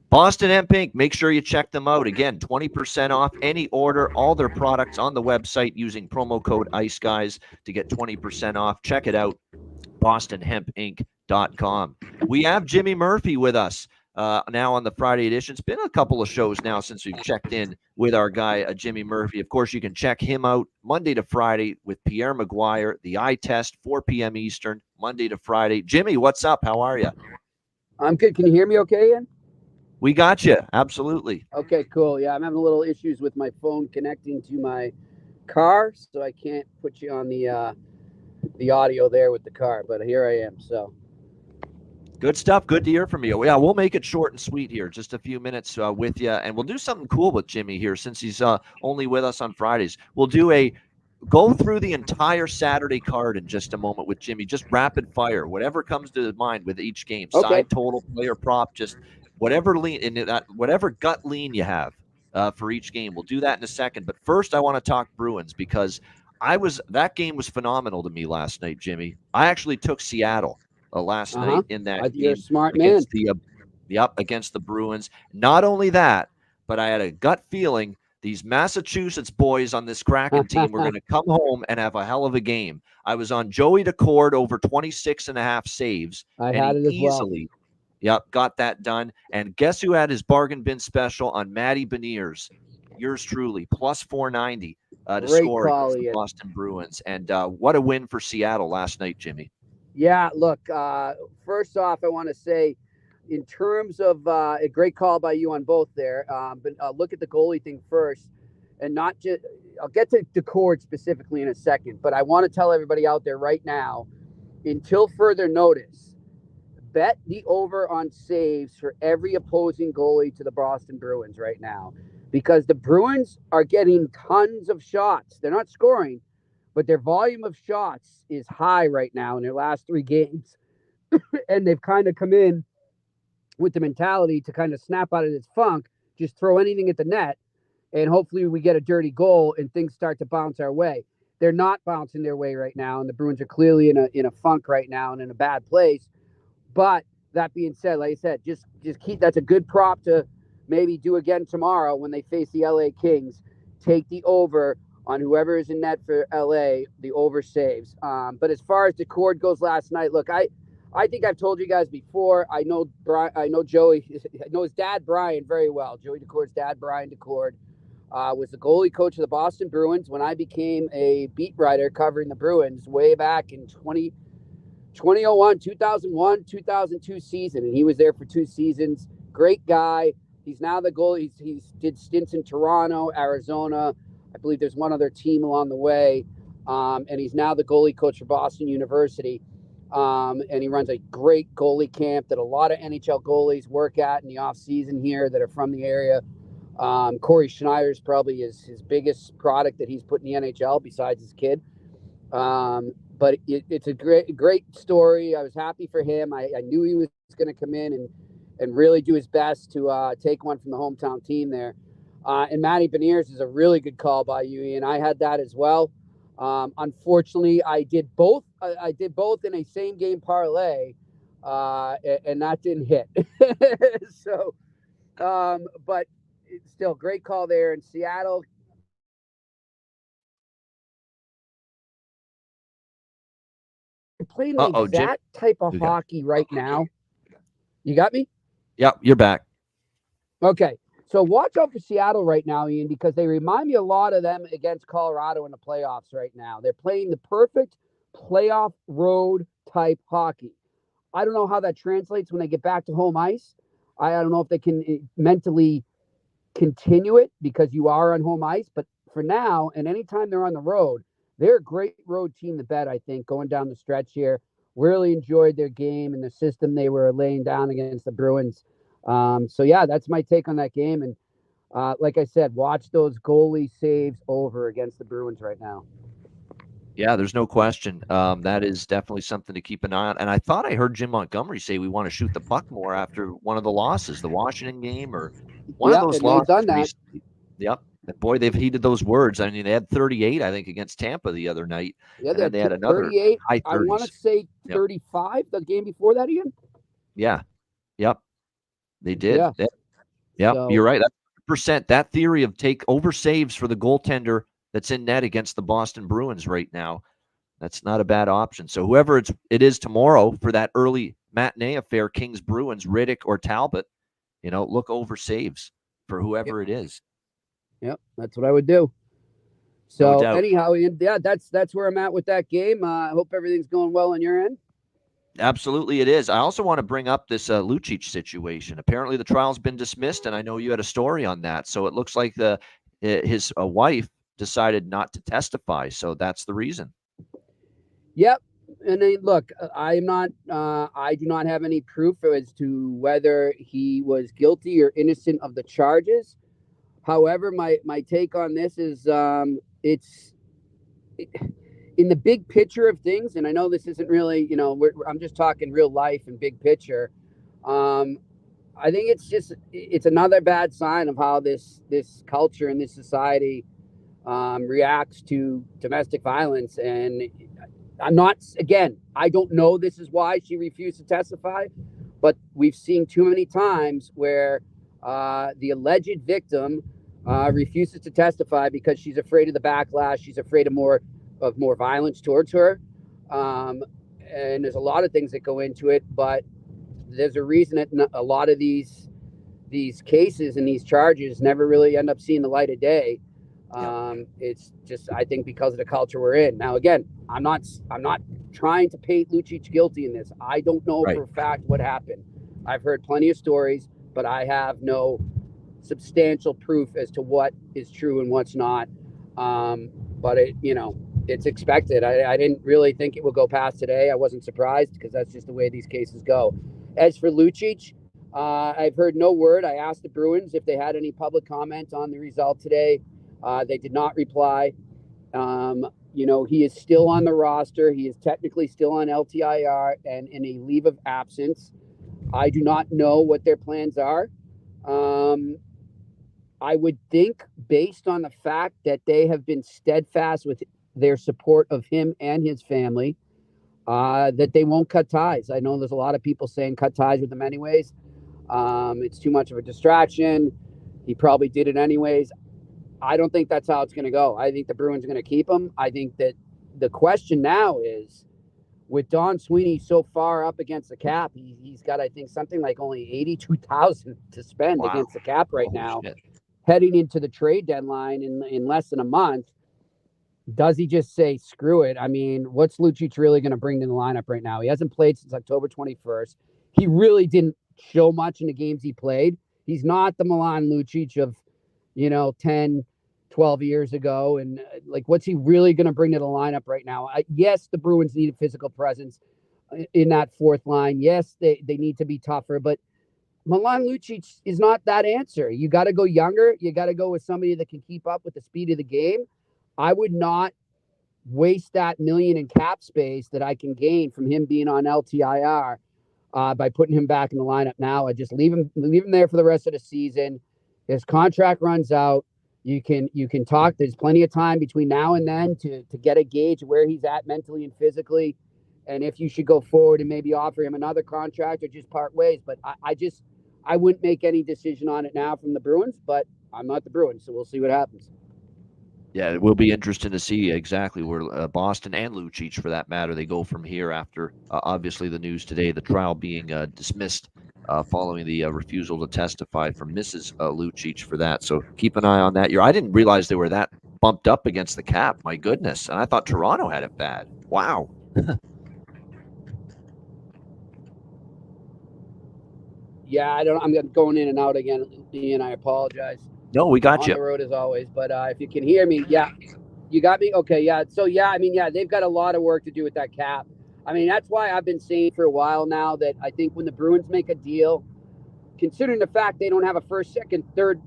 Boston Hemp Inc. Make sure you check them out. Again, 20% off any order, all their products on the website using promo code IceGuys to get 20% off. Check it out, bostonhempinc.com. We have Jimmy Murphy with us now on the Friday edition. It's been a couple of shows now since we've checked in with our guy, Jimmy Murphy. Of course, you can check him out Monday to Friday with Pierre Maguire, the eye test, 4 p.m. Eastern, Monday to Friday. Jimmy, what's up? How are you? I'm good. Can you hear me okay, Ian? We got you. Absolutely. Okay, cool. Yeah, I'm having a little issues with my phone connecting to my car, so I can't put you on the audio there with the car, but here I am. So good stuff. Good to hear from you. Yeah, we'll make it short and sweet here. Just a few minutes with you, and we'll do something cool with Jimmy here since he's only with us on Fridays. We'll go through the entire Saturday card in just a moment with Jimmy. Just rapid fire, whatever comes to mind with each game. Okay. Side total, player prop, just whatever lean in that, whatever gut lean you have for each game. We'll do that in a second. But first, I want to talk Bruins because that game was phenomenal to me last night, Jimmy. I actually took Seattle last night in that game. You're a smart against man. Against the Bruins. Not only that, but I had a gut feeling these Massachusetts boys on this Kraken team were going to come home and have a hell of a game. I was on Joey Decord over 26.5 saves. I had it as easily, got that done. And guess who had his bargain bin special on Matty Beniers? Yours truly, plus 490 to Great score call, against the Ian. Boston Bruins. And what a win for Seattle last night, Jimmy. Yeah, look, first off, I want to say, in terms of a great call by you on both there, but look at the goalie thing first, and not just, I'll get to Decord specifically in a second, but I want to tell everybody out there right now, until further notice, bet the over on saves for every opposing goalie to the Boston Bruins right now, because the Bruins are getting tons of shots. They're not scoring, but their volume of shots is high right now in their last 3 games. And they've kind of come in with the mentality to kind of snap out of this funk, just throw anything at the net, and hopefully we get a dirty goal and things start to bounce our way. They're not bouncing their way right now, and the Bruins are clearly in a funk right now and in a bad place. But that being said, like I said, just keep, that's a good prop to maybe do again tomorrow when they face the LA Kings. Take the over on whoever is in net for LA, the over saves. But as far as Decord goes last night, look, I think I've told you guys before. I know Joey. I know his dad Brian very well. Joey Decord's dad, Brian Decord, was the goalie coach of the Boston Bruins when I became a beat writer covering the Bruins way back in 2001, 2001, 2002 season, and he was there for 2 seasons. Great guy. He's now the goalie. He's did stints in Toronto, Arizona. I believe there's one other team along the way, and he's now the goalie coach for Boston University. And he runs a great goalie camp that a lot of NHL goalies work at in the off season here that are from the area. Corey Schneider's probably his biggest product that he's put in the NHL besides his kid. But it's a great story. I was happy for him. I knew he was going to come in and really do his best to take one from the hometown team there. And Matty Beniers is a really good call by you, Ian. I had that as well. Unfortunately, I did both. I did both in a same game parlay, and that didn't hit. So, but it's still great call there in Seattle. They're playing the exact type of hockey right now. You got me? Yeah, you're back. Okay. So watch out for Seattle right now, Ian, because they remind me a lot of them against Colorado in the playoffs right now. They're playing the perfect playoff road type hockey. I don't know how that translates when they get back to home ice. I don't know if they can mentally continue it because you are on home ice. But for now, and anytime they're on the road, they're a great road team to bet, I think, going down the stretch here. Really enjoyed their game and the system they were laying down against the Bruins. So, yeah, that's my take on that game. And like I said, watch those goalie saves over against the Bruins right now. Yeah, there's no question. That is definitely something to keep an eye on. And I thought I heard Jim Montgomery say we want to shoot the puck more after one of the losses, the Washington game or one of those losses. Done that. Recently. Yep. Boy, they've heeded those words. I mean, they had 38, I think, against Tampa the other night. Yeah, and they had another 38. high 30s. I want to say 35 the game before that, Ian. Yeah. Yep. They did. Yeah. Yep. So, You're right. That's percent. That theory of take over saves for the goaltender that's in net against the Boston Bruins right now. That's not a bad option. So whoever it is tomorrow for that early matinee affair, Kings Bruins, Riddick or Talbot, look over saves for whoever it is. Yep, that's what I would do. No So doubt. anyhow, yeah, that's where I'm at with that game. I hope everything's going well on your end. Absolutely, it is. I also want to bring up this Lucic situation. Apparently, the trial's been dismissed, and I know you had a story on that. So it looks like his wife decided not to testify. So that's the reason. Yep. And then, look, I'm not. I do not have any proof as to whether he was guilty or innocent of the charges. However, my take on this is, it's in the big picture of things, and I know this isn't really, I'm just talking real life and big picture. I think it's another bad sign of how this culture and this society reacts to domestic violence. And I don't know this is why she refused to testify, but we've seen too many times where the alleged victim refuses to testify because she's afraid of the backlash. She's afraid of more violence towards her. And there's a lot of things that go into it, but there's a reason that a lot of these cases and these charges never really end up seeing the light of day. It's just, I think, because of the culture we're in. Now, again, I'm not trying to paint Lucic guilty in this. I don't know for a fact what happened. I've heard plenty of stories, but I have no substantial proof as to what is true and what's not. But it's expected. I didn't really think it would go past today. I wasn't surprised because that's just the way these cases go. As for Lucic, I've heard no word. I asked the Bruins if they had any public comment on the result today. They did not reply. He is still on the roster. He is technically still on LTIR and in a leave of absence. I do not know what their plans are. I would think, based on the fact that they have been steadfast with their support of him and his family, that they won't cut ties. I know there's a lot of people saying cut ties with him anyways. It's too much of a distraction. He probably did it anyways. I don't think that's how it's going to go. I think the Bruins are going to keep him. I think that the question now is, with Don Sweeney so far up against the cap, he's got, I think, something like only $82,000 to spend against the cap right now. Shit. Heading into the trade deadline in less than a month. Does he just say, screw it? I mean, what's Lucic really going to bring to the lineup right now? He hasn't played since October 21st. He really didn't show much in the games he played. He's not the Milan Lucic of, 10, 12 years ago. And what's he really going to bring to the lineup right now? Yes, the Bruins need a physical presence in that fourth line. Yes, they need to be tougher, but Milan Lucic is not that answer. You got to go younger. You got to go with somebody that can keep up with the speed of the game. I would not waste that $1 million in cap space that I can gain from him being on LTIR by putting him back in the lineup now. I just leave him there for the rest of the season. His contract runs out. You can talk. There's plenty of time between now and then to get a gauge of where he's at mentally and physically, and if you should go forward and maybe offer him another contract or just part ways. But I wouldn't make any decision on it now from the Bruins. But I'm not the Bruins, so we'll see what happens. Yeah, it will be interesting to see exactly where Boston and Lucic, for that matter, they go from here after, obviously, the news today, the trial being dismissed following the refusal to testify from Mrs. Lucic for that. So keep an eye on that. I didn't realize they were that bumped up against the cap. My goodness. And I thought Toronto had it bad. Wow. Yeah, I'm going in and out again, Ian. I apologize. No, we got on you. the road as always. But if you can hear me, yeah, you got me. Okay, yeah. So they've got a lot of work to do with that cap. I mean, that's why I've been saying for a while now that I think when the Bruins make a deal, considering the fact they don't have a first, second, third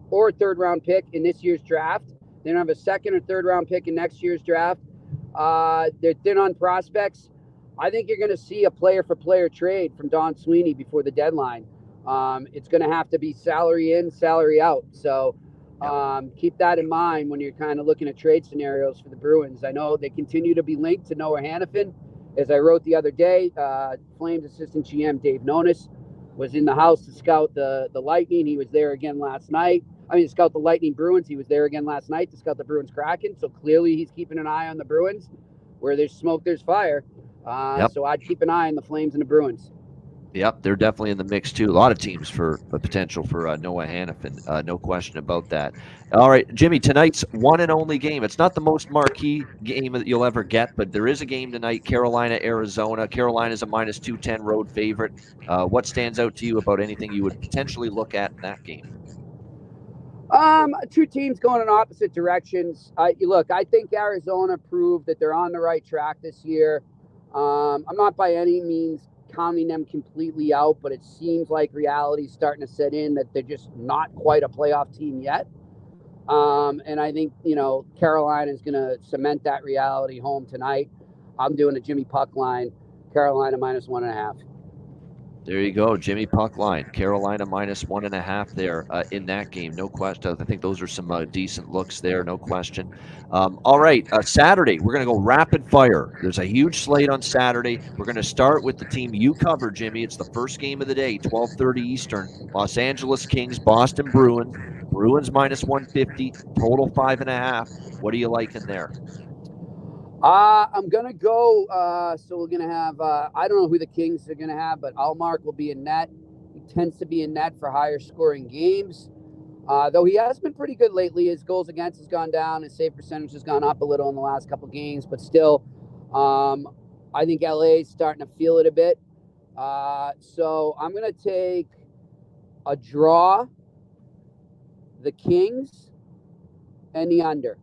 round pick in this year's draft, they don't have a second or third round pick in next year's draft. They're thin on prospects. I think you're going to see a player for player trade from Don Sweeney before the deadline. It's going to have to be salary in, salary out. So keep that in mind when you're kind of looking at trade scenarios for the Bruins. I know they continue to be linked to Noah Hannafin. As I wrote the other day, Flames assistant GM Dave Nonis was in the house to scout the Lightning. He was there again last night. To scout the Lightning Bruins. He was there again last night to scout the Bruins Kraken. So clearly he's keeping an eye on the Bruins. Where there's smoke, there's fire. So I'd keep an eye on the Flames and the Bruins. Yep, they're definitely in the mix too. A lot of teams for the potential for Noah Hannafin. No question about that. All right, Jimmy, tonight's one and only game. It's not the most marquee game that you'll ever get, but there is a game tonight, Carolina, Arizona. Carolina's a minus 210 road favorite. What stands out to you about anything you would potentially look at in that game? Two teams going in opposite directions. I think Arizona proved that they're on the right track this year. I'm not by any means counting them completely out, but it seems like reality's starting to set in that they're just not quite a playoff team yet. And I think, Carolina is going to cement that reality home tonight. I'm doing a Jimmy Puck line, Carolina minus 1.5. There you go, Jimmy Puck line. Carolina minus 1.5 there in that game. No question. I think those are some decent looks there. No question. All right, Saturday, we're going to go rapid fire. There's a huge slate on Saturday. We're going to start with the team you cover, Jimmy. It's the first game of the day, 12:30 Eastern. Los Angeles Kings, Boston Bruins. Bruins minus 150, total 5.5. What are you liking there? I'm going to go. So we're going to have, I don't know who the Kings are going to have, but Allmark will be in net. He tends to be in net for higher scoring games. Though he has been pretty good lately. His goals against has gone down. His save percentage has gone up a little in the last couple games. But still, I think LA is starting to feel it a bit. So I'm going to take a draw, the Kings, and the under.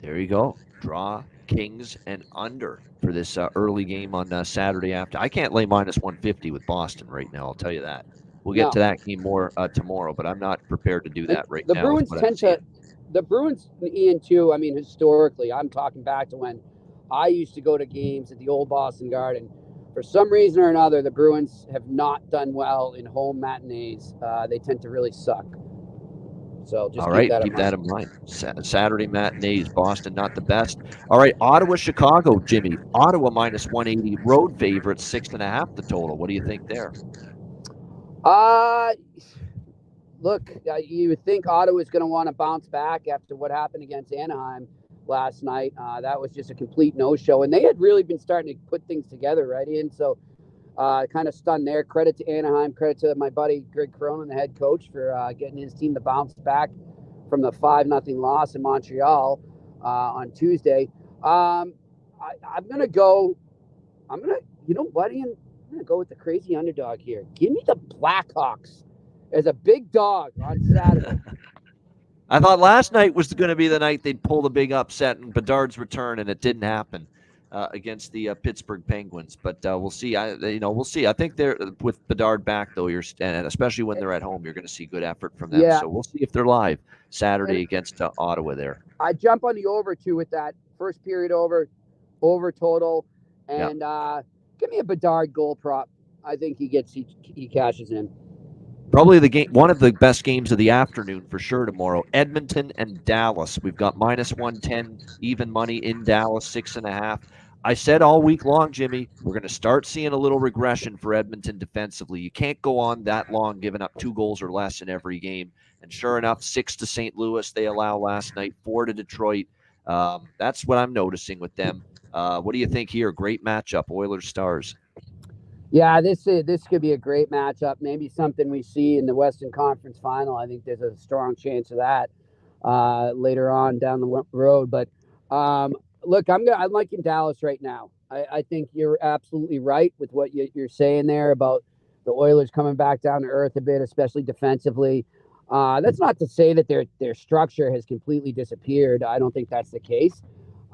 There you go. Draw, Kings, and under for this early game on Saturday after. I can't lay minus 150 with Boston right now, I'll tell you that. We'll get to that game more tomorrow, but I'm not prepared to do that right now. The Bruins, Ian, too, historically, I'm talking back to when I used to go to games at the old Boston Garden. For some reason or another, the Bruins have not done well in home matinees. They tend to really suck. So just keep that in mind. Saturday matinees, Boston not the best. All right, Ottawa, Chicago, Jimmy. Ottawa minus 180, road favorite, 6.5 the total. What do you think there? Look, you would think Ottawa is going to want to bounce back after what happened against Anaheim last night. That was just a complete no-show, and they had really been starting to put things together, right, Ian? So kind of stunned there. Credit to Anaheim. Credit to my buddy Greg Cronin, the head coach, for getting his team to bounce back from the 5-0 loss in Montreal on Tuesday. I'm going to go. You know what, Ian? I'm going to go with the crazy underdog here. Give me the Blackhawks as a big dog on Saturday. I thought last night was going to be the night they'd pull the big upset and Bedard's return, and it didn't happen against the Pittsburgh Penguins. But we'll see. We'll see. I think they're with Bedard back though. And especially when they're at home, you're going to see good effort from them. Yeah. So we'll see if they're live Saturday against Ottawa there. I jump on the over too with that first period over total, and give me a Bedard goal prop. I think he cashes in. Probably one of the best games of the afternoon for sure tomorrow. Edmonton and Dallas. We've got minus 110 even money in Dallas, 6.5. I said all week long, Jimmy, we're going to start seeing a little regression for Edmonton defensively. You can't go on that long giving up 2 goals or less in every game. And sure enough, 6 to St. Louis they allow last night, 4 to Detroit. That's what I'm noticing with them. What do you think here? Great matchup, Oilers Stars. Yeah, this could be a great matchup. Maybe something we see in the Western Conference Final. I think there's a strong chance of that later on down the road. But look, I'm liking Dallas right now. I think you're absolutely right with what you're saying there about the Oilers coming back down to earth a bit, especially defensively. That's not to say that their structure has completely disappeared. I don't think that's the case.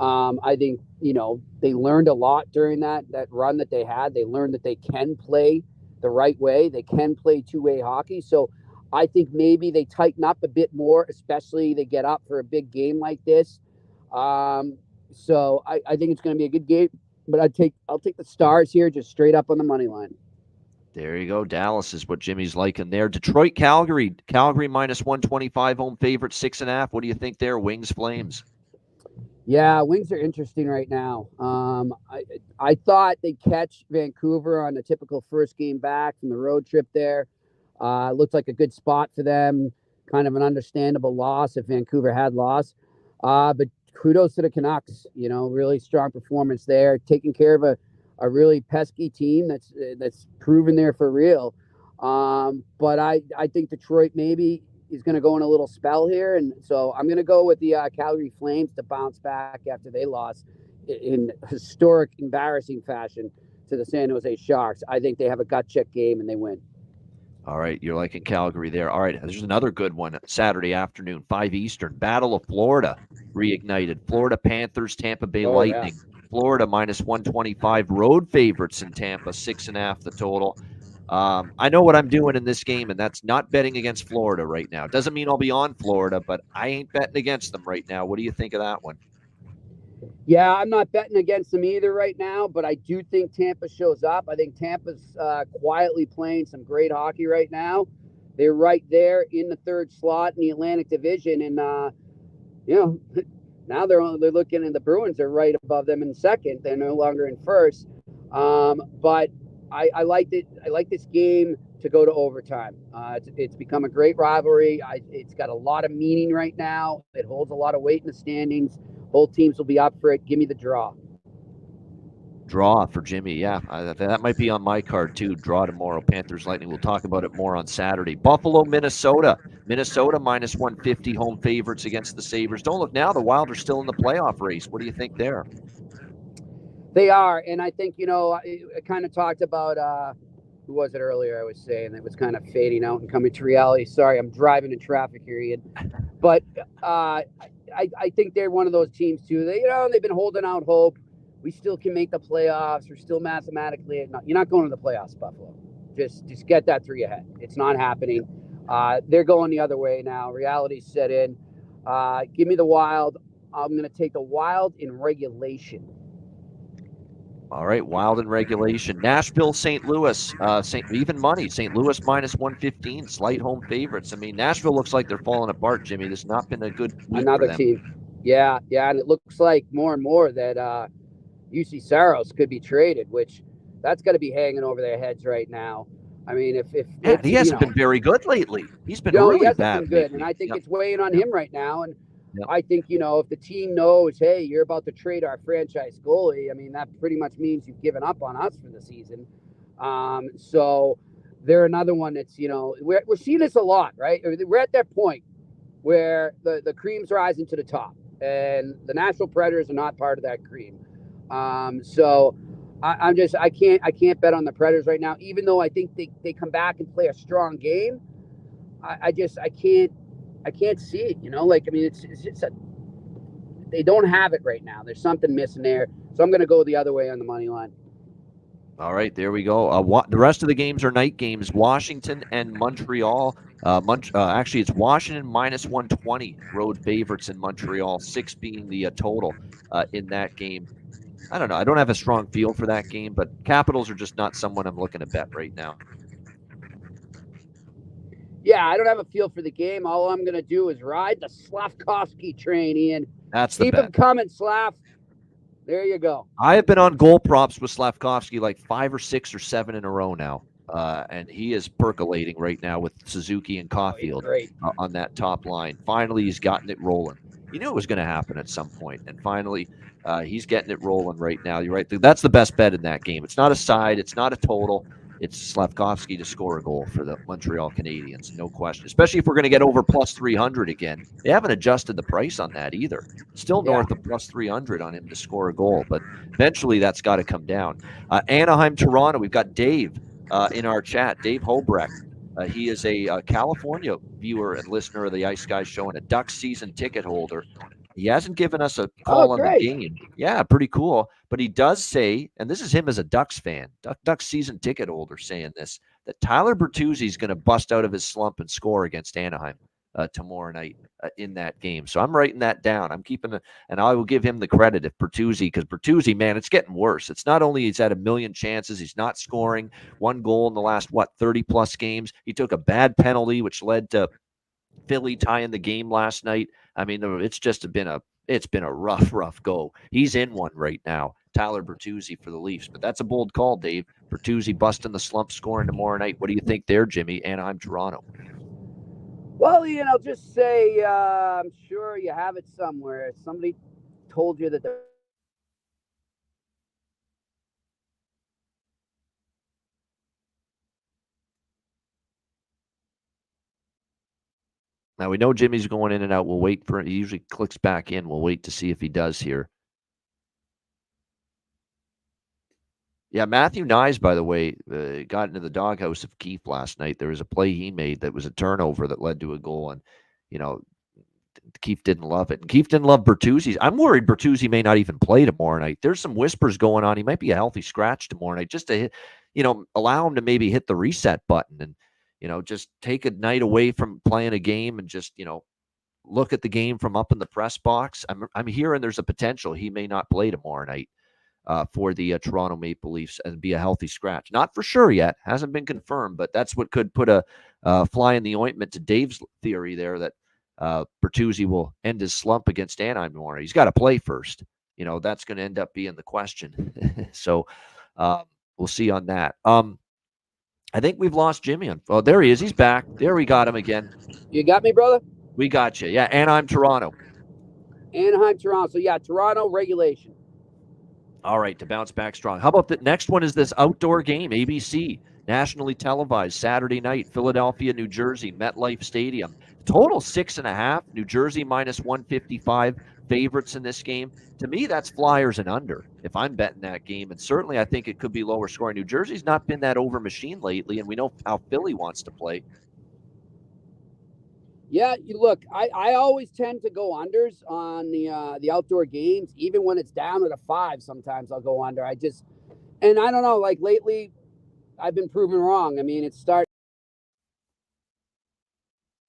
I think, they learned a lot during that run that they had. They learned that they can play the right way. They can play two-way hockey. So I think maybe they tighten up a bit more, especially they get up for a big game like this. So I think it's going to be a good game, but I'll take the Stars here just straight up on the money line. There you go. Dallas is what Jimmy's liking there. Detroit, Calgary. Calgary minus 125 home favorite, 6.5. What do you think there? Wings, Flames. Yeah, Wings are interesting right now. I thought they'd catch Vancouver on a typical first game back from the road trip there. Looked like a good spot for them. Kind of an understandable loss if Vancouver had lost. But kudos to the Canucks. Really strong performance there, taking care of a really pesky team that's proven there for real. But I think Detroit maybe is going to go in a little spell here, and so I'm going to go with the Calgary Flames to bounce back after they lost in historic, embarrassing fashion to the San Jose Sharks. I think they have a gut check game and they win. All right, you're liking Calgary there. All right, there's another good one Saturday afternoon, 5 Eastern. Battle of Florida reignited. Florida Panthers, Tampa Bay Lightning. Yeah. Florida minus 125. Road favorites in Tampa, 6.5 the total. I know what I'm doing in this game, and that's not betting against Florida right now. Doesn't mean I'll be on Florida, but I ain't betting against them right now. What do you think of that one? Yeah, I'm not betting against them either right now, but I do think Tampa shows up. I think Tampa's quietly playing some great hockey right now. They're right there in the third slot in the Atlantic Division, and now they're looking, and the Bruins are right above them in second. They're no longer in first. But I like it. I like this game to go to overtime. It's become a great rivalry. It's got a lot of meaning right now. It holds a lot of weight in the standings. Both teams will be up for it. Give me the draw. Draw for Jimmy, yeah. That might be on my card, too. Draw tomorrow. Panthers Lightning. We'll talk about it more on Saturday. Buffalo, Minnesota. Minnesota minus 150 home favorites against the Sabres. Don't look now. The Wild are still in the playoff race. What do you think there? They are, and I think, I kind of talked about, who was it earlier I was saying that was kind of fading out and coming to reality. Sorry, I'm driving in traffic here, Ian. But I think they're one of those teams, too. They've been holding out hope. We still can make the playoffs. We're still mathematically. No, you're not going to the playoffs, Buffalo. Just get that through your head. It's not happening. They're going the other way now. Reality set in. Give me the Wild. I'm going to take the Wild in regulation. All right, Wild in regulation. Nashville, St. Louis, even money. St. Louis minus 115, slight home favorites. I mean, Nashville looks like they're falling apart, Jimmy. This has not been a good week Another for them. team. Yeah, and it looks like more and more that UC Saros could be traded, which that's got to be hanging over their heads right now. I mean, if he hasn't been very good lately. He's been he really hasn't bad. been good, lately. and I think it's weighing on him right now. And Yep. I think, if the team knows, hey, you're about to trade our franchise goalie, I mean, that pretty much means you've given up on us for the season. So they're another one that's, we're seeing this a lot, right? We're at that point where the cream's rising to the top, and the Nashville Predators are not part of that cream. So I can't bet on the Predators right now, even though I think they come back and play a strong game. I can't see it, it's just they don't have it right now. There's something missing there. So I'm going to go the other way on the money line. All right, there we go. The rest of the games are night games. Washington and Montreal. Actually, it's Washington minus 120 road favorites in Montreal, 6 being the total in that game. I don't know. I don't have a strong feel for that game, but Capitals are just not someone I'm looking to bet right now. Yeah, I don't have a feel for the game. All I'm going to do is ride the Slavkovsky train, Ian. That's the Keep bet. him coming, Slav. There you go. I have been on goal props with Slavkovsky like 5 or 6 or 7 in a row now, and he is percolating right now with Suzuki and Caulfield on that top line. Finally, he's gotten it rolling. You knew it was going to happen at some point, and finally, he's getting it rolling right now. You're right. That's the best bet in that game. It's not a side. It's not a total. It's Slavkovsky to score a goal for the Montreal Canadiens, no question. Especially if we're going to get over plus 300 again. They haven't adjusted the price on that either. Still north of plus 300 on him to score a goal, but eventually that's got to come down. Anaheim, Toronto. We've got Dave in our chat. Dave Hobrecht. He is a California viewer and listener of the Ice Guys show and a Ducks season ticket holder. He hasn't given us a call on the game. Yeah, pretty cool. But he does say, and this is him as a Ducks fan, Ducks season ticket holder saying this, that Tyler Bertuzzi is going to bust out of his slump and score against Anaheim tomorrow night in that game. So I'm writing that down. I'm keeping it, and I will give him the credit if Bertuzzi, because Bertuzzi, man, it's getting worse. It's not only he's had a million chances, he's not scoring 1 goal in the last, 30-plus games. He took a bad penalty, which led to Philly tying the game last night. I mean, it's just been It's been a rough go. He's in one right now. Tyler Bertuzzi for the Leafs, but that's a bold call, Dave. Bertuzzi busting the slump, scoring tomorrow night. What do you think there, Jimmy? Anaheim, Toronto. Well, Ian, I'll just say I'm sure you have it somewhere. Somebody told you that the Now, we know Jimmy's going in and out. We'll wait for it. He usually clicks back in. We'll wait to see if he does here. Yeah, Matthew Nyes, by the way, got into the doghouse of Keefe last night. There was a play he made that was a turnover that led to a goal, and, Keefe didn't love it. And Keefe didn't love Bertuzzi. I'm worried Bertuzzi may not even play tomorrow night. There's some whispers going on. He might be a healthy scratch tomorrow night, just to, allow him to maybe hit the reset button and, just take a night away from playing a game and just, look at the game from up in the press box. I'm hearing there's a potential he may not play tomorrow night for the Toronto Maple Leafs and be a healthy scratch. Not for sure yet. Hasn't been confirmed, but that's what could put a fly in the ointment to Dave's theory there that Bertuzzi will end his slump against Anaheim tomorrow. He's got to play first. That's going to end up being the question. So we'll see on that. I think we've lost Jimmy. Oh, there he is. He's back. There we got him again. You got me, brother? We got you. Yeah, Anaheim, Toronto. Anaheim, Toronto. So, yeah, Toronto regulation. All right, to bounce back strong. How about the next one is this outdoor game, ABC, nationally televised, Saturday night, Philadelphia, New Jersey, MetLife Stadium. Total 6.5, New Jersey minus 155, favorites in this game. To me, that's Flyers and under if I'm betting that game. And certainly I think it could be lower scoring. New Jersey's not been that over machine lately, and we know how Philly wants to play. Yeah, look, I always tend to go unders on the outdoor games, even when it's down at a 5. Sometimes I'll go under. And I don't know, like lately, I've been proven wrong. I mean, it started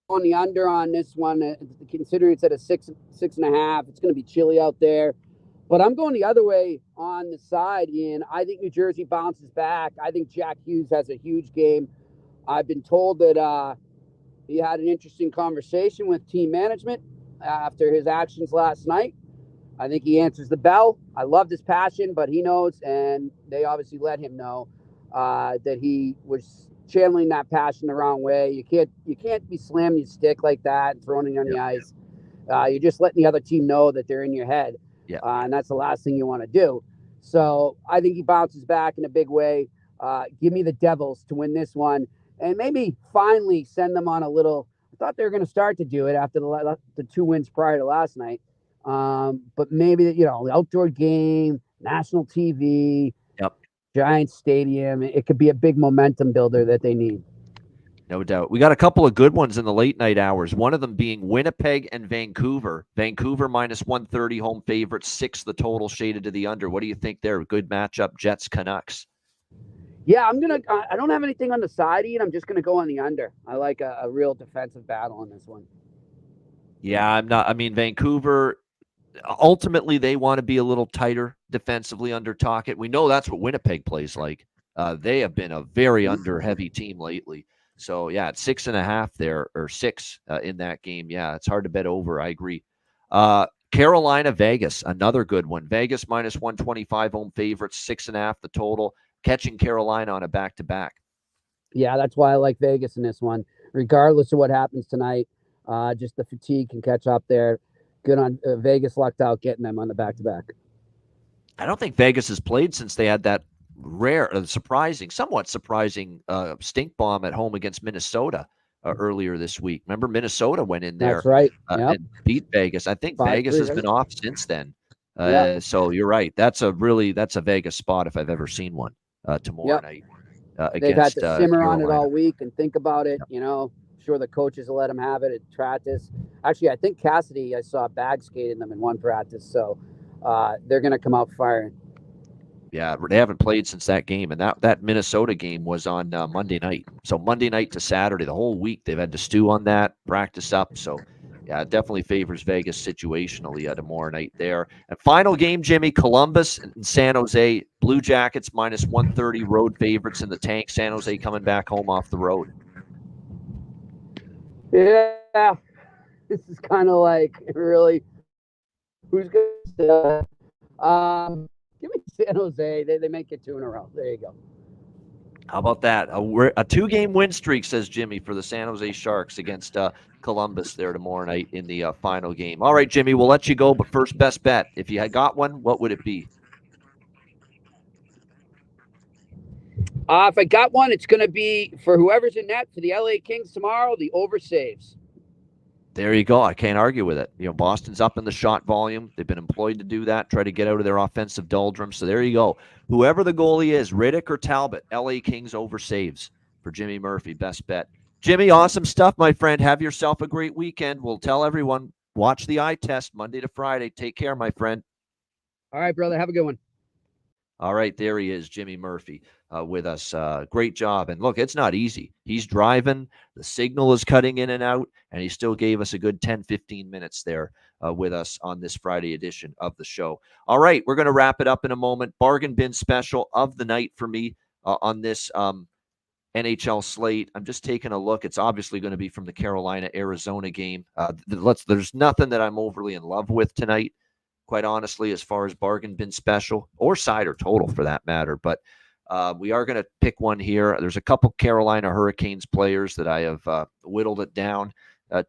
on the under on this one, considering it's at a 6.5. It's going to be chilly out there, but I'm going the other way on the side. And I think New Jersey bounces back. I think Jack Hughes has a huge game. I've been told that he had an interesting conversation with team management after his actions last night. I think he answers the bell. I loved his passion, but he knows, and they obviously let him know that he was channeling that passion the wrong way. You can't be slamming your stick like that and throwing it on the ice. You're just letting the other team know that they're in your head, and that's the last thing you want to do. So I think he bounces back in a big way. Give me the Devils to win this one. And maybe finally send them on a little. I thought they were going to start to do it after the 2 wins prior to last night. But maybe, the outdoor game, national TV, Giant Stadium. It could be a big momentum builder that they need. No doubt. We got a couple of good ones in the late night hours. One of them being Winnipeg and Vancouver. Vancouver minus 130 home favorites, 6 the total, shaded to the under. What do you think there? Good matchup, Jets Canucks. Yeah, I don't have anything on the side, Ian. I'm just going to go on the under. I like a real defensive battle on this one. Yeah, Vancouver, ultimately they want to be a little tighter defensively under Tocchet. We know that's what Winnipeg plays like. They have been a very under-heavy team lately. So, yeah, it's 6.5 there, or 6 in that game. Yeah, it's hard to bet over. I agree. Carolina, Vegas, another good one. Vegas minus 125 home favorites, 6.5 the total. Catching Carolina on a back-to-back. Yeah, that's why I like Vegas in this one. Regardless of what happens tonight, just the fatigue can catch up there. Good on Vegas, lucked out getting them on the back-to-back. I don't think Vegas has played since they had that somewhat surprising stink bomb at home against Minnesota earlier this week. Remember, Minnesota went in there. That's right. And beat Vegas. I think Vegas has been off since then. So you're right. That's a Vegas spot if I've ever seen one. Tomorrow night. They've had to simmer Carolina. on it all week and think about it. Sure the coaches will let them have it at practice. Actually, I think Cassidy, I saw bag skating them in one practice. So they're going to come out firing. Yeah, they haven't played since that game, and that Minnesota game was on Monday night. So Monday night to Saturday, the whole week they've had to stew on that, practice up. So yeah, it definitely favors Vegas situationally tomorrow night there. And final game, Jimmy, Columbus and San Jose. Blue Jackets minus 130 road favorites in the tank. San Jose coming back home off the road. Yeah, this is kind of like really Who's good? Give me San Jose. They make it 2 in a row. There you go. How about that? A 2-game win streak, says Jimmy, for the San Jose Sharks against Columbus there tomorrow night in the final game. All right, Jimmy, we'll let you go, but first best bet. If you had got one, what would it be? If I got one, it's going to be for whoever's in net for the LA Kings tomorrow, the over saves. There you go. I can't argue with it. Boston's up in the shot volume. They've been employed to do that, try to get out of their offensive doldrums. So there you go. Whoever the goalie is, Riddick or Talbot, LA Kings over saves for Jimmy Murphy. Best bet. Jimmy, awesome stuff, my friend. Have yourself a great weekend. We'll tell everyone, watch the eye test Monday to Friday. Take care, my friend. All right, brother. Have a good one. All right, there he is, Jimmy Murphy, with us. Great job. And look, it's not easy. He's driving. The signal is cutting in and out, and he still gave us a good 10, 15 minutes there with us on this Friday edition of the show. All right, we're going to wrap it up in a moment. Bargain bin special of the night for me on this NHL slate. I'm just taking a look. It's obviously going to be from the Carolina-Arizona game. There's nothing that I'm overly in love with tonight, quite honestly, as far as bargain bin special or side or total for that matter. But we are going to pick one here. There's a couple Carolina Hurricanes players that I have whittled it down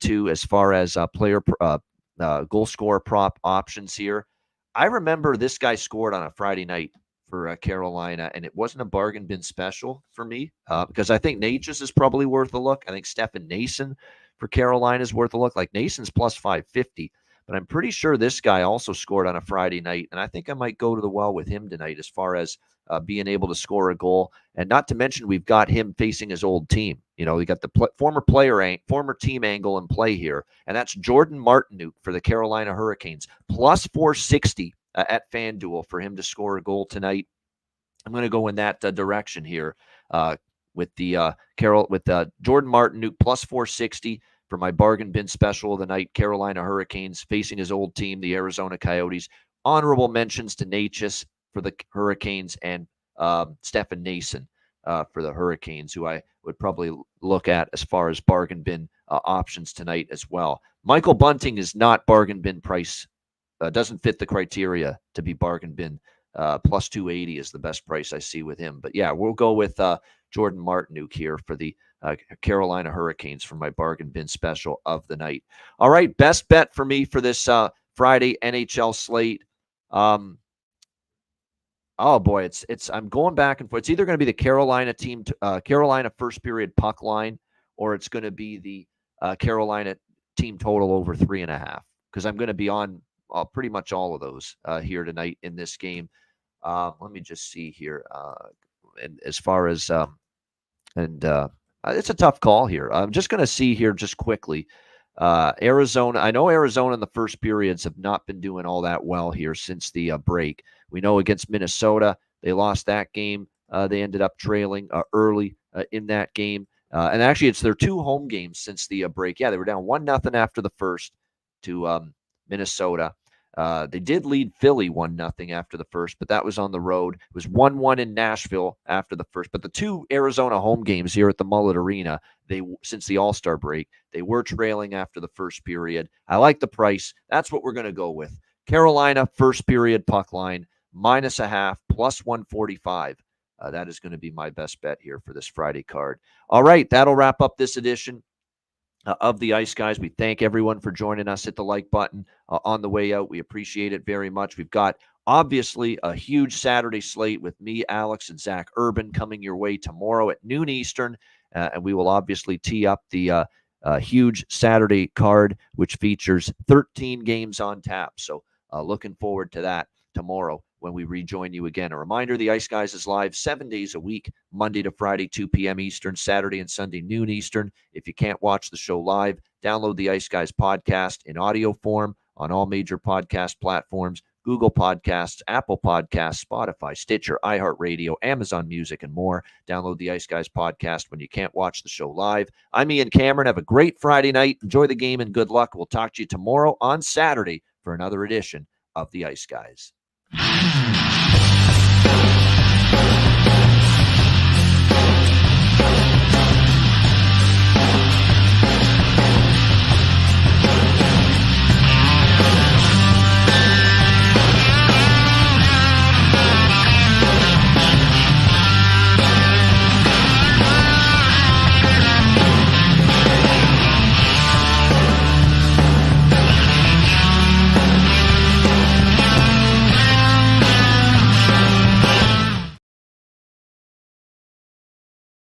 to as far as goal scorer prop options here. I remember this guy scored on a Friday night for Carolina, and it wasn't a bargain bin special for me because I think Natchez is probably worth a look. I think Stefan Nason for Carolina is worth a look. Like Nason's plus 550. But I'm pretty sure this guy also scored on a Friday night, and I think I might go to the well with him tonight as far as being able to score a goal. And not to mention, we've got him facing his old team. We got the former team angle in play here, and that's Jordan Martinook for the Carolina Hurricanes, plus 460 at FanDuel for him to score a goal tonight. I'm going to go in that direction here with the Jordan Martinook plus 460. For my bargain bin special of the night, Carolina Hurricanes facing his old team, the Arizona Coyotes. Honorable mentions to Natchez for the Hurricanes and Stefan Nason for the Hurricanes, who I would probably look at as far as bargain bin options tonight as well. Michael Bunting is not bargain bin price, doesn't fit the criteria to be bargain bin. Plus 280 is the best price I see with him. But yeah, we'll go with Jordan Martinook here for the Carolina Hurricanes for my bargain bin special of the night. All right, best bet for me for this Friday NHL slate. Oh boy, I'm going back and forth. It's either going to be the Carolina Carolina first period puck line, or it's going to be the Carolina team total over 3.5. Because I'm going to be on pretty much all of those here tonight in this game. Let me just see here. And as far as it's a tough call here. I'm just going to see here just quickly. Arizona. I know Arizona in the first periods have not been doing all that well here since the break. We know against Minnesota, they lost that game. They ended up trailing early in that game. And actually, it's their 2 home games since the break. Yeah, they were down 1-0 after the first to Minnesota. They did lead Philly 1-0 after the first, but that was on the road. It was 1-1 in Nashville after the first. But the 2 Arizona home games here at the Mullet Arena, since the All-Star break, they were trailing after the first period. I like the price. That's what we're going to go with. Carolina first period puck line, -0.5, plus 145. That is going to be my best bet here for this Friday card. All right, that'll wrap up this edition of the Ice Guys. We thank everyone for joining us. Hit the like button on the way out. We appreciate it very much. We've got obviously a huge Saturday slate with me, Alex, and Zach Urban coming your way tomorrow at noon Eastern. And we will obviously tee up the huge Saturday card, which features 13 games on tap. So looking forward to that tomorrow when we rejoin you again. A reminder, the Ice Guys is live 7 days a week, Monday to Friday, 2 p.m. Eastern, Saturday and Sunday, noon Eastern. If you can't watch the show live, download the Ice Guys podcast in audio form on all major podcast platforms, Google Podcasts, Apple Podcasts, Spotify, Stitcher, iHeartRadio, Amazon Music, and more. Download the Ice Guys podcast when you can't watch the show live. I'm Ian Cameron. Have a great Friday night. Enjoy the game and good luck. We'll talk to you tomorrow on Saturday for another edition of the Ice Guys.